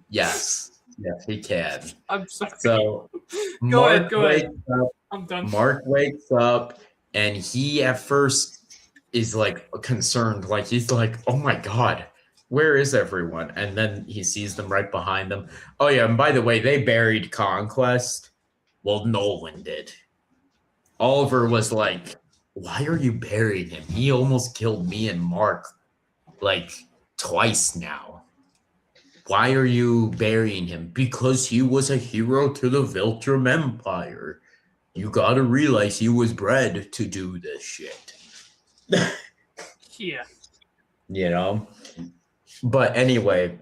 Yes, he can. I'm sorry. So Go ahead. wakes up. I'm done. Mark wakes up and he at first is like concerned, like he's like, oh my god, where is everyone? And then he sees them right behind them. Oh yeah, and by the way, they buried Conquest. Well, Nolan did. Oliver was like, why are you burying him? He almost killed me and Mark like twice now. Why are you burying him? Because he was a hero to the Viltrum Empire. You gotta realize he was bred to do this shit. Yeah. But anyway.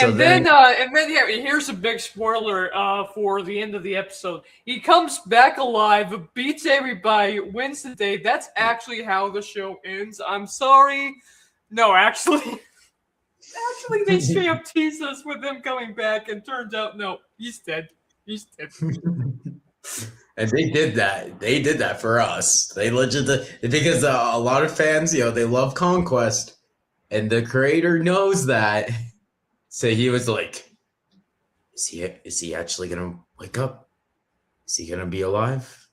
And then yeah, here's a big spoiler for the end of the episode. He comes back alive, beats everybody, wins the day. That's actually how the show ends. I'm sorry. No, actually they straight up tease us with him coming back, and turns out no, he's dead. He's dead. And they did that. They did that for us. They legit because a lot of fans, they love Conquest, and the creator knows that. So he was like, "Is he actually gonna wake up? Is he gonna be alive?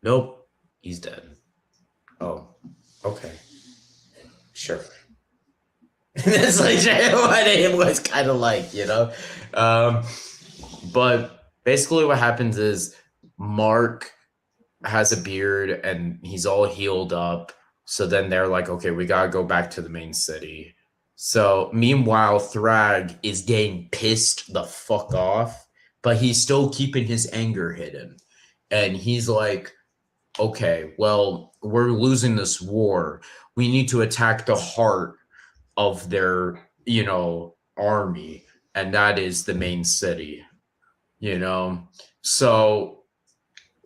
Nope, he's dead. Oh, okay, sure. That's like what it was kind of like, you know. Um, but basically, what happens is Mark has a beard and he's all healed up. So then they're like, okay, we gotta go back to the main city. So meanwhile, Thrag is getting pissed the fuck off, but he's still keeping his anger hidden. And he's like, okay, well, we're losing this war. We need to attack the heart of their, army, and that is the main city, you know? So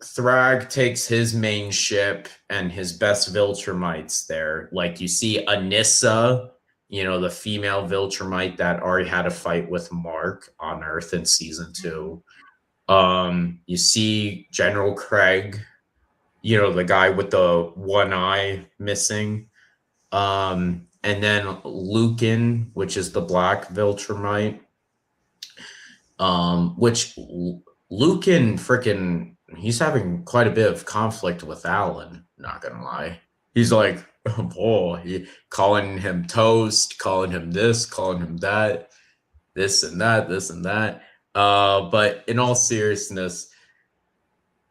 Thrag takes his main ship and his best Viltrumites there. Like you see Anissa, the female Viltrumite that already had a fight with Mark on Earth in season 2. You see General Craig, the guy with the one eye missing. And then Lucan, which is the black Viltrumite. Which Lucan freaking he's having quite a bit of conflict with Alan, not gonna lie. He's like, oh boy, calling him toast, calling him this, calling him that, this and that, this and that. But in all seriousness,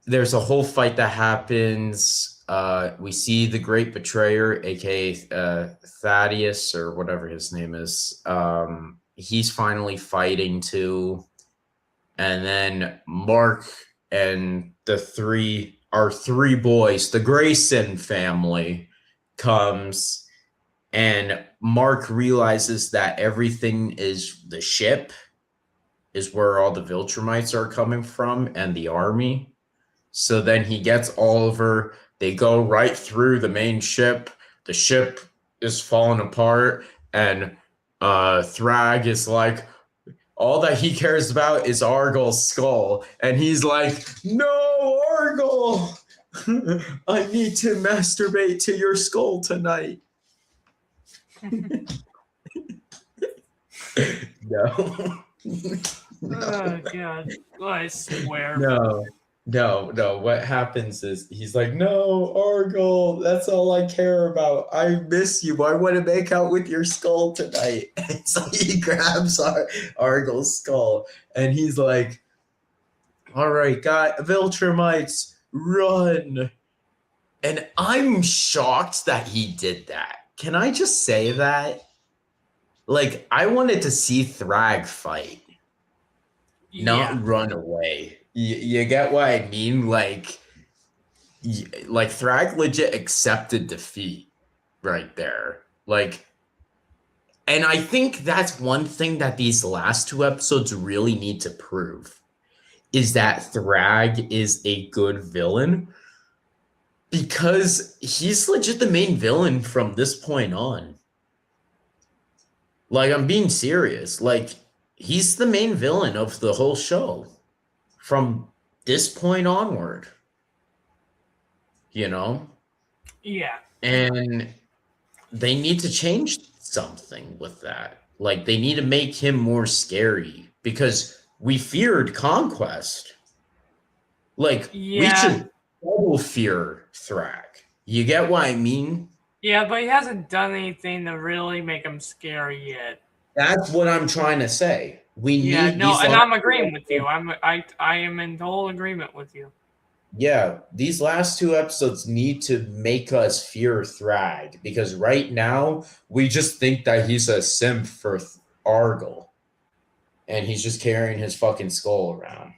there's a whole fight that happens. We see the Great Betrayer, aka Thaddeus, or whatever his name is. He's finally fighting too. And then Mark and our three boys, the Grayson family, comes, and Mark realizes that everything is the ship is where all the Viltrumites are coming from and the army. So then he gets Oliver. They go right through the main ship. The ship is falling apart, and Thrag is like, all that he cares about is Argyl's skull. And he's like, no, Argyl! I need to masturbate to your skull tonight. No. Oh, God. I swear. No. What happens is he's like, no, Argyl, that's all I care about. I miss you. I want to make out with your skull tonight. And so he grabs Argyl's skull, and he's like, all right, Viltrumites, run. And I'm shocked that he did that. Can I just say that? Like, I wanted to see Thrag fight, not run away. You get what I mean? Like Thrag legit accepted defeat right there. Like, and I think that's one thing that these last 2 episodes really need to prove is that Thrag is a good villain, because he's legit the main villain from this point on. Like, I'm being serious. Like, he's the main villain of the whole show from this point onward, Yeah. And they need to change something with that. Like, they need to make him more scary, because we feared Conquest. Like, we should double fear Thrag. You get what I mean? Yeah, but he hasn't done anything to really make him scary yet. That's what I'm trying to say. We need and I'm agreeing with you. I am in total agreement with you. Yeah, these last 2 episodes need to make us fear Thrag, because right now we just think that he's a simp for Argyl, and he's just carrying his fucking skull around.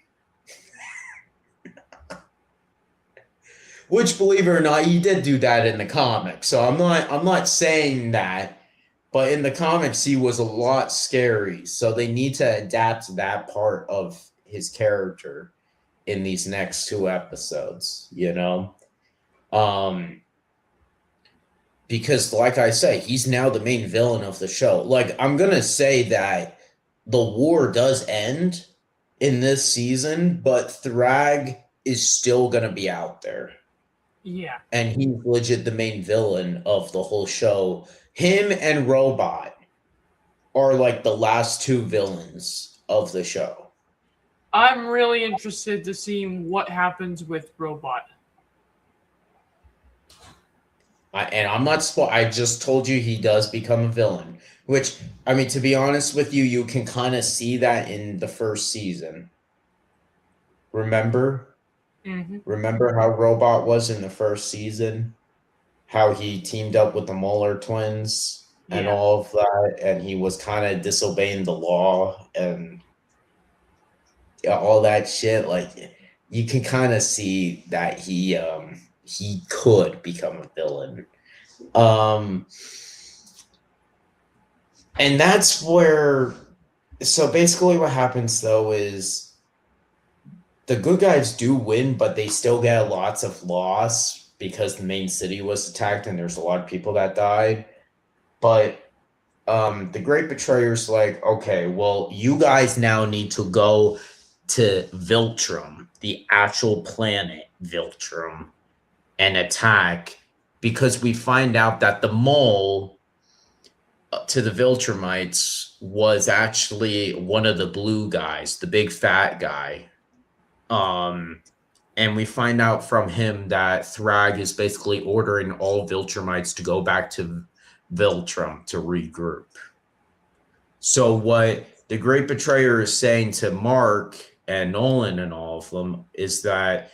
Which, believe it or not, he did do that in the comics. So I'm not saying that, but in the comics he was a lot scary. So they need to adapt that part of his character in these next 2 episodes, because like I say, he's now the main villain of the show. Like, I'm gonna say that the war does end in this season, but Thrag is still gonna be out there. Yeah. And he's legit the main villain of the whole show. Him and Robot are like the last 2 villains of the show. I'm really interested to see what happens with Robot. And I'm not I just told you he does become a villain, which, I mean, to be honest with you, you can kind of see that in the first season. Remember? Mm-hmm. Remember how Robot was in the first season? How he teamed up with the Molar twins and Yeah. all of that, and he was kind of disobeying the law and all that shit. Like, you can kind of see that he could become a villain. Um and that's where, so basically what happens though is the good guys do win, but they still get lots of loss because the main city was attacked and there's a lot of people that died. But the Great Betrayer's like, okay, well, you guys now need to go to Viltrum, the actual planet Viltrum, and attack, because we find out that the mole to the Viltrumites was actually one of the blue guys, the big fat guy. And we find out from him that Thrag is basically ordering all Viltrumites to go back to Viltrum to regroup. So what the Great Betrayer is saying to Mark and Nolan and all of them is that,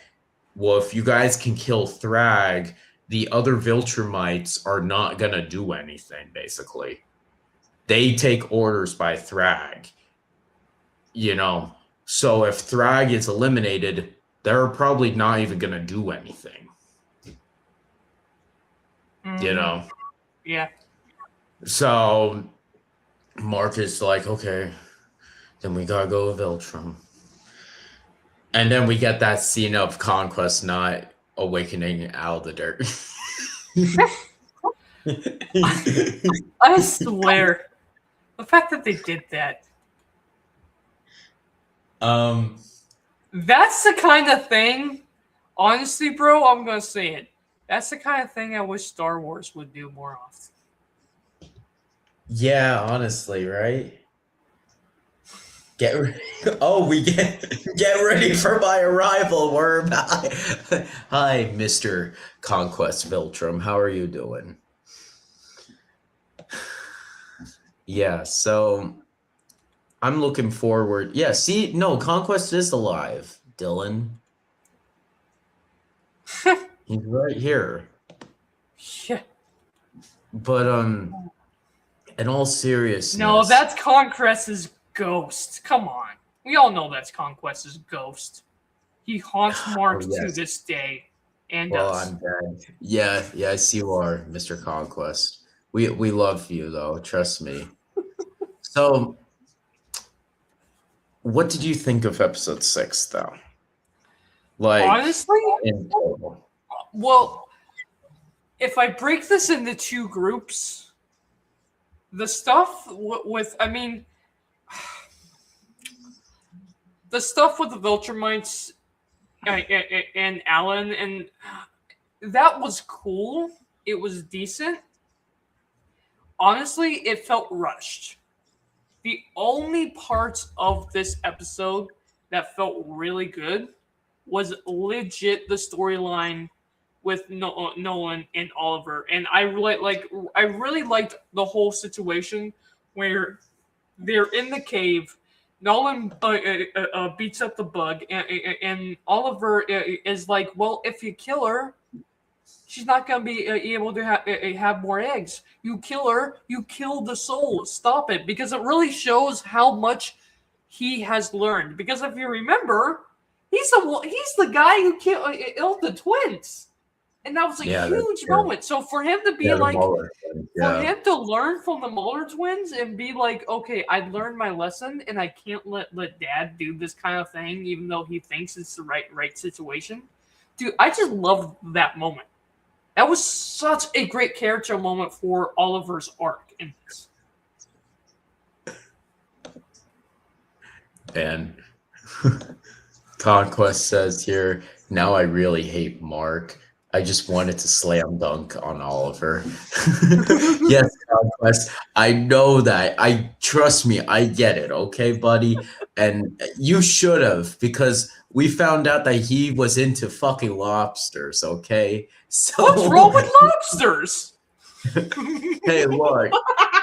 well, if you guys can kill Thrag, the other Viltrumites are not going to do anything, basically. They take orders by Thrag. So if Thrag is eliminated, they're probably not even going to do anything. Mm-hmm. Yeah. So Mark is like, okay, then we gotta go with Viltrum. And then we get that scene of Conquest not awakening out of the dirt. I swear. The fact that they did that. That's the kind of thing, honestly, bro, I'm going to say it. That's the kind of thing I wish Star Wars would do more often. Yeah, honestly, right? Get ready. Oh, get ready for my arrival. We're about. Hi, Mr. Conquest Viltrum. How are you doing? Yeah, so I'm looking forward. Yeah, see, no, Conquest is alive, Dylan. He's right here. Yeah. But in all seriousness, No, that's Conquest's ghost. Come on. We all know that's Conquest's ghost. He haunts Mark to this day. And us. I'm dead. Yeah, yes, you are, Mr. Conquest. We love you though, trust me. So what did you think of episode 6 though? Like, honestly, in total. Well, if I break this into two groups, the stuff with, I mean, the stuff with the Viltrumites and Alan, and that was cool. It was decent. Honestly, it felt rushed. The only parts of this episode that felt really good was legit the storyline with Nolan and Oliver, and I really liked the whole situation where they're in the cave. Nolan beats up the bug, and Oliver is like, "Well, if you kill her, she's not going to be able to have more eggs. You kill her, you kill the soul. Stop it," because it really shows how much he has learned. Because if you remember, he's the guy who killed the twins. And that was a huge moment. So for him to be for him to learn from the Molar twins and be like, okay, I learned my lesson and I can't let Dad do this kind of thing, even though he thinks it's the right situation. Dude, I just love that moment. That was such a great character moment for Oliver's arc in this. And Conquest says here, now I really hate Mark. I just wanted to slam dunk on Oliver. Yes, Conquest. I know that. I trust me. I get it. Okay, buddy. And you should have, because we found out that he was into fucking lobsters. Okay, What's wrong so with lobsters? hey, look.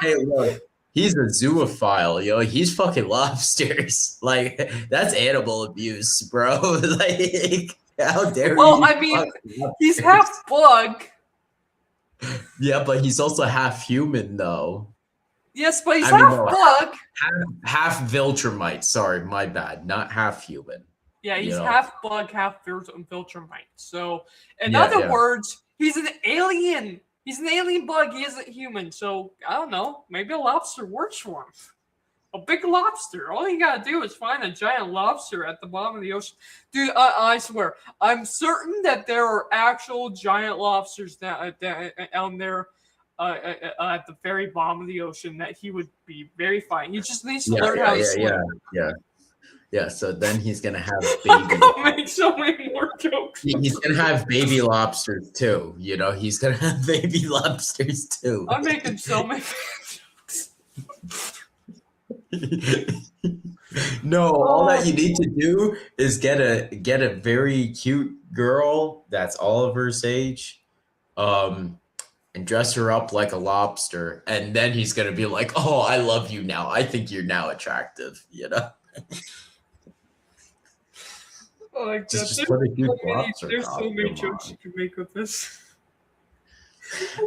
Hey, look. He's a zoophile, yo. He's fucking lobsters. Like, that's animal abuse, bro. Like, how dare Well, you I mean, fuck he's lobsters? half bug. Yeah, but he's also half human, though. Yes, but he's I mean, half no, bug. half Viltrumite. Sorry, my bad. Not half human. Yeah, You he's know. half bug, half Viltrumite. So, in Yeah, other yeah. words, he's an alien. He's an alien bug. He isn't human. So, I don't know. Maybe a lobster works for him. A big lobster. All you gotta do is find a giant lobster at the bottom of the ocean. Dude, I swear, I'm certain that there are actual giant lobsters down there at the very bottom of the ocean that he would be very fine. He just needs to learn how to swim. Yeah. So then he's gonna have I'm baby. gonna make so many more jokes. He's gonna have baby lobsters too. You know, he's gonna have baby lobsters too. I'm making so many jokes. No, all that you need to do is get a very cute girl that's Oliver's age, and dress her up like a lobster, and then he's gonna be like, "Oh, I love you now. I think you're now attractive." You know, Oh my God. just put a cute lobster. There's so many Come jokes on. you can make with this.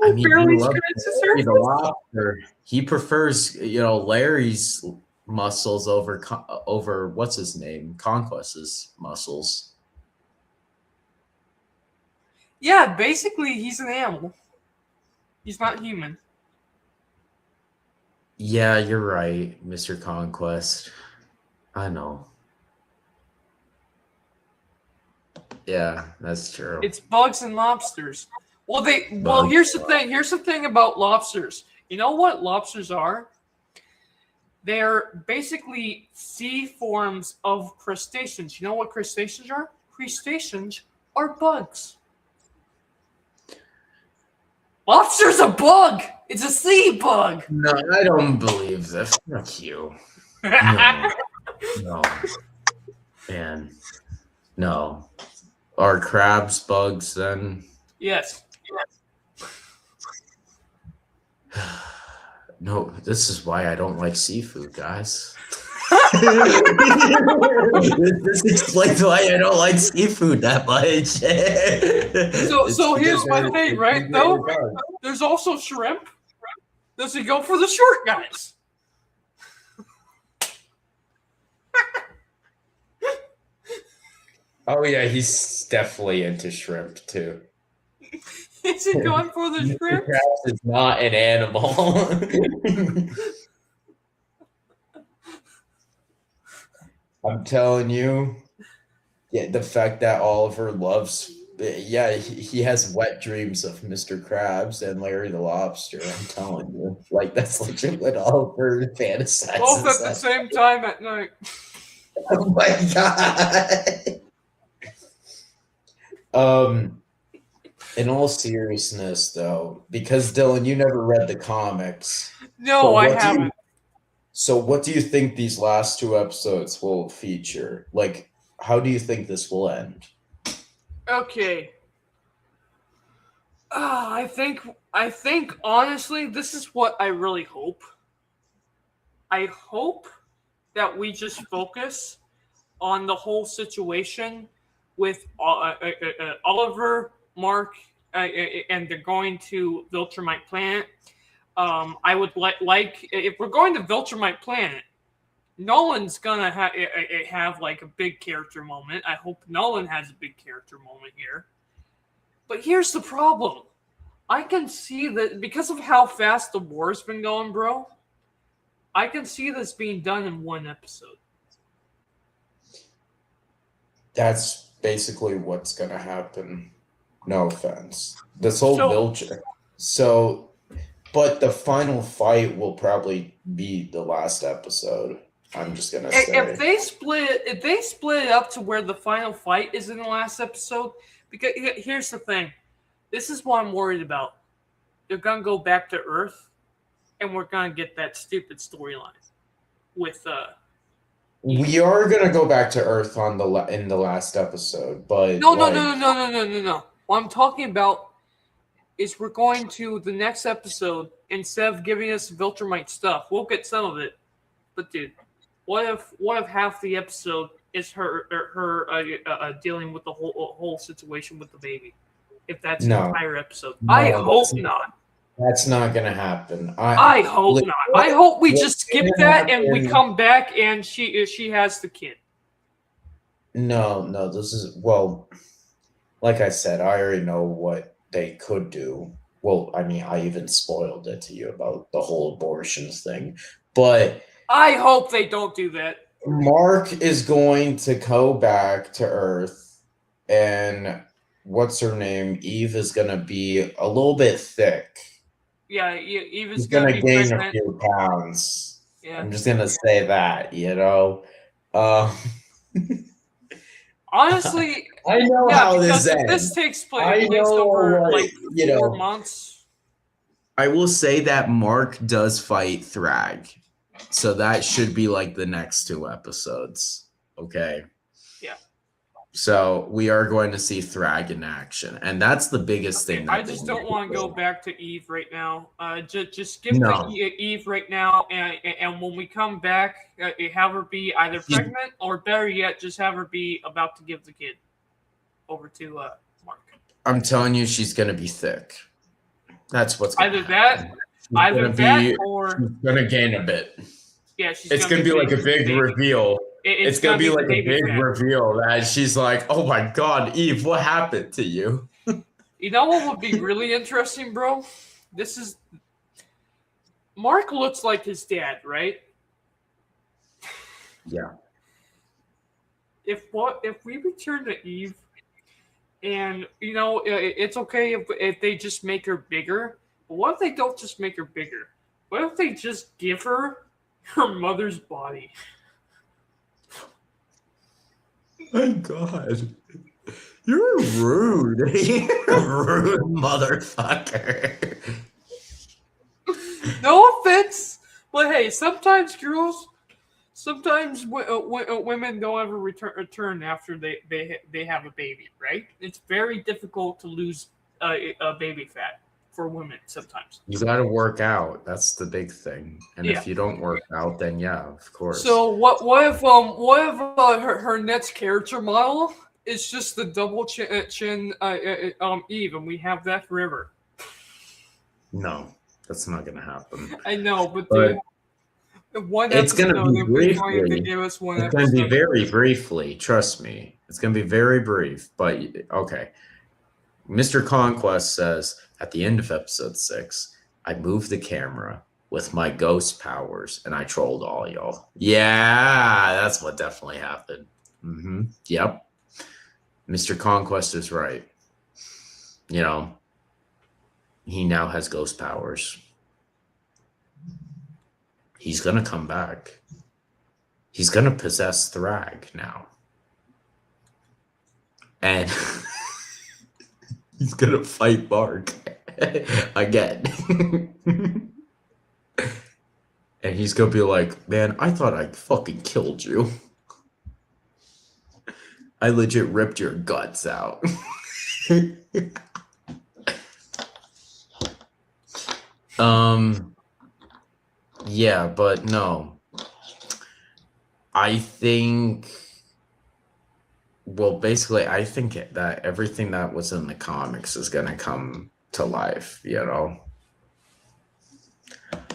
I mean, barely you love scratched the Larry the surface. lobster. He prefers, Larry's muscles over what's his name, Conquest's muscles. Yeah, basically, he's an animal. He's not human. Yeah, you're right, Mr. Conquest. I know. Yeah, that's true. It's bugs and lobsters. Well, Bugs. here's the thing. Here's the thing about lobsters. You know what lobsters are? They're basically sea forms of crustaceans. You know what crustaceans are? Crustaceans are bugs. Lobster's a bug. It's a sea bug. No, I don't believe this. Fuck you. No, no, man, no. Are crabs bugs then? Yes. No, this is why I don't like seafood, guys. This explains why I don't like seafood that much. So here's my thing, right? Though there's also shrimp. Does he go for the short guys? Oh yeah, he's definitely into shrimp too. Is he going for the shrimp? Crabs is not an animal. I'm telling you, yeah, the fact that Oliver loves, yeah, he has wet dreams of Mr. Krabs and Larry the Lobster. I'm telling you, like that's legit what Oliver fantasizes. Both at the same time at night. Oh my god. In all seriousness, though, because Dylan, you never read the comics. No, I haven't. So what do you think these last two episodes will feature? Like, how do you think this will end? Okay. I think honestly, this is what I really hope. I hope that we just focus on the whole situation with Oliver, Mark, and they're going to Viltrumite Planet. I would like if we're going to Viltrumite Planet, Nolan's gonna have like a big character moment. I hope Nolan has a big character moment here. But here's the problem. I can see that because of how fast the war's been going, bro, I can see this being done in one episode. That's basically what's gonna happen. No offense. This whole Viltrum. So, but the final fight will probably be the last episode. I'm just gonna say if they split it up to where the final fight is in the last episode, because here's the thing. this is what I'm worried about. They're gonna go back to Earth, and we're gonna get that stupid storyline with We are gonna go back to Earth on in the last episode, but no, like no. What I'm talking about is we're going to the next episode. Instead of giving us Viltrumite stuff, we'll get some of it. But dude, what if half the episode is her dealing with the whole situation with the baby? If that's an no, entire episode, no, I hope not. That's not gonna happen. I hope not. I hope we just skip that and we happen- come back and she has the kid. No, this is like I said, I already know what they could do. Well, I mean, I even spoiled it to you about the whole abortions thing. But I hope they don't do that. Mark is going to go back to Earth, and what's her name? Eve is going to be a little bit thick. Yeah, Eva's She's going to gain pregnant. a few pounds. Yeah. I'm just going to say that, Honestly, I know how this ends. This takes place over like 4 months. I will say that Mark does fight Thrag, so that should be like the next 2 episodes. Okay. Yeah. So we are going to see Thrag in action, and that's the biggest thing. I just don't want to go back to Eve right now. Just skip to Eve right now, and when we come back, have her be either pregnant or better yet, just have her be about to give the kid over to Mark. I'm telling you, she's going to be thick. That's what's either that, or she's going to gain a bit. Yeah, it's going to be like a big reveal. It's going to be like a big reveal that she's like, oh my God, Eve, what happened to you? You know what would be really interesting, bro? Mark looks like his dad, right? Yeah. If we return to Eve, and it's okay if they just make her bigger, but what if they don't just make her bigger? What if they just give her mother's body? My God. You're rude. You're a rude motherfucker. No offense, but hey, sometimes women don't ever return after they have a baby, right? It's very difficult to lose a baby fat for women sometimes. You got to work out. That's the big thing. And if you don't work out, then yeah, of course. So what if her next character model is just the double chin Eve, and we have that forever? No, that's not gonna happen. I know, but dude, it's going to be briefly. It's going to be very briefly. Trust me, it's going to be very brief. But okay, Mr. Conquest says at the end of episode 6, I moved the camera with my ghost powers and I trolled all y'all. Yeah, that's what definitely happened. Yep, Mr. Conquest is right. He now has ghost powers. He's going to come back. He's going to possess Thrag now. And he's going to fight Mark again. And he's going to be like, man, I thought I fucking killed you. I legit ripped your guts out. Yeah, but no. I think I think that everything that was in the comics is going to come to life,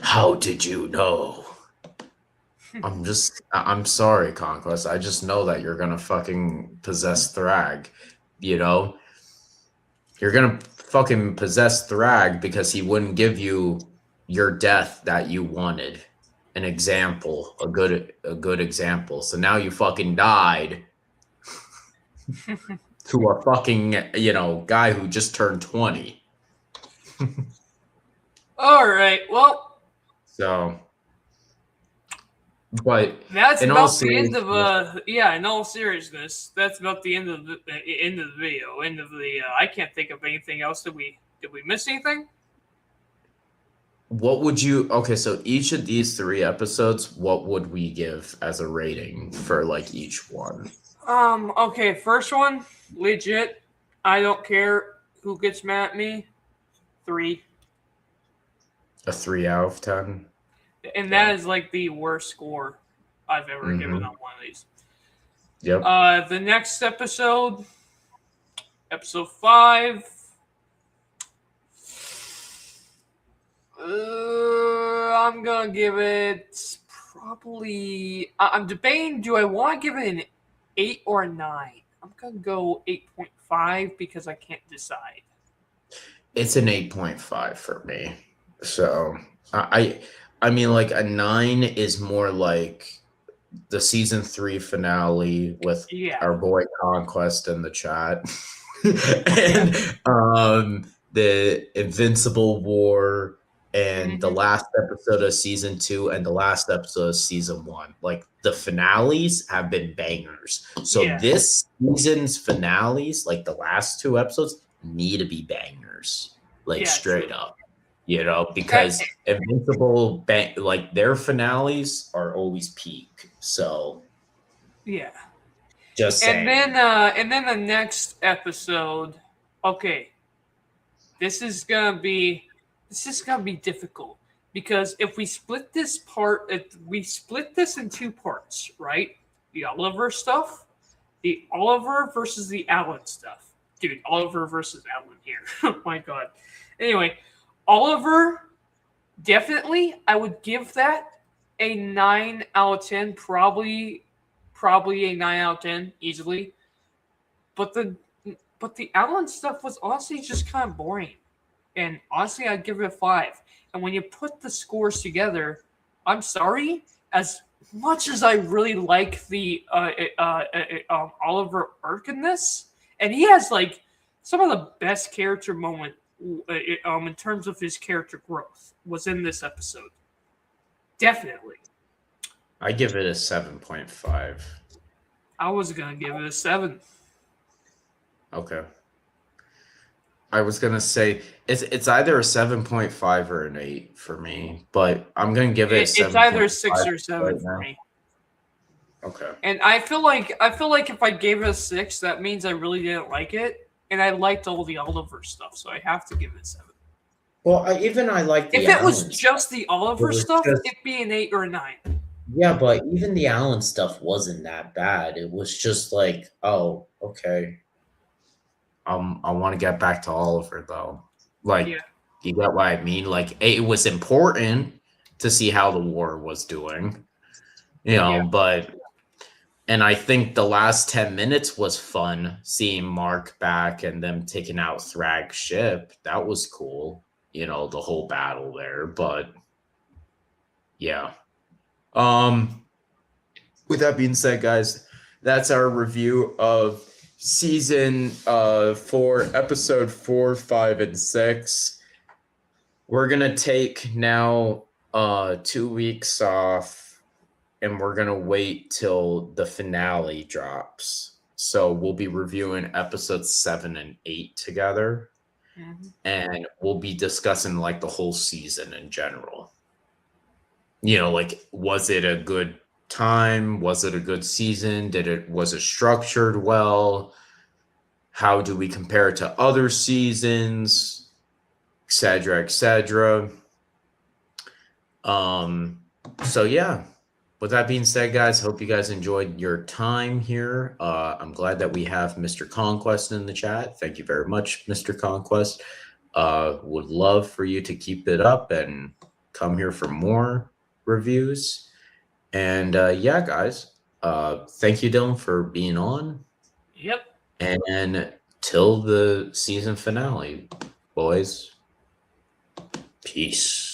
How did you know? I'm sorry, Conquest. I just know that you're going to fucking possess Thrag, You're going to fucking possess Thrag because he wouldn't give you your death that you wanted. An example, a good example. So now you fucking died to a fucking, guy who just turned 20. All right. Well, so But That's in all about the end of seriousness, yeah. In all seriousness, that's about the end of the video. End of the. I can't think of anything else. Did we miss anything? what would you okay, so each of these three episodes, what would we give as a rating for like each one? Okay. First one, legit. I don't care who gets mad at me. 3, A 3 out of 10? and Yeah. that is like the worst score I've ever given Mm-hmm. on one of these. Yep. The next episode, episode 5. I'm gonna give it probably. I'm debating. Do I want to give it an 8 or a 9? I'm gonna go 8.5 because I can't decide. It's an 8.5 for me. So I mean like a 9 is more like the season 3 finale with Yeah, our boy Conquest in the chat. yeah, And the Invincible War and the hmm last episode of season 2 and the last episode of season 1. Like the finales have been bangers. So yeah, this season's finales, like the last 2 episodes, need to be bangers. Like yeah. straight True. up. You know, Uh, because Invincible like their finales are always peak. So yeah, just saying. and then the next episode. Okay, this is gonna be difficult because if we split this in two parts, right? The Oliver stuff, the Oliver versus the Alan stuff. Dude, Oliver versus Alan here. Oh my god. Anyway, Oliver, definitely I would give that a 9 out of 10, probably a 9 out of 10 easily. But the Alan stuff was honestly just kind of boring. And honestly, I'd give it a 5. And when you put the scores together, I'm sorry, as much as I really like the Oliver arc in this, and he has like some of the best character moment in terms of his character growth was in this episode. Definitely, I give it a 7.5. I was gonna give it a 7. Okay. I was gonna say it's either a 7.5 or an 8 for me, but I'm gonna give it a It's either a 7.5 6 or 7 right for now. me. Okay. And I feel like if I gave it a 6, that means I really didn't like it, and I liked all the Oliver stuff, so I have to give it a 7. Well, I like the If it was Allens. just the It Oliver was stuff, just it'd be an 8 or a 9. yeah, but even the Allen stuff wasn't that bad. It was just like, oh, okay. I want to get back to Oliver though. Like, Yeah, you get what I mean? Like, it was important to see how the war was doing, yeah, but and I think the last 10 minutes was fun seeing Mark back and them taking out Thrag's ship. That was cool, the whole battle there. But yeah. Um, with that being said, guys, that's our review of season 4, episode 4, 5, and 6. We're gonna take now 2 weeks off, and we're gonna wait till the finale drops. So we'll be reviewing episodes 7 and 8 together, mhm, and we'll be discussing like the whole season in general. Like, was it a good time? Was it a good season? Was it structured well? How do we compare it to other seasons, etc., etc.? So yeah, with that being said, guys, hope you guys enjoyed your time here. I'm glad that we have Mr. Conquest in the chat. Thank you very much, Mr. Conquest. Would love for you to keep it up and come here for more reviews. And yeah, guys, thank you, Dylan, for being on. yep. And till the season finale, boys, peace.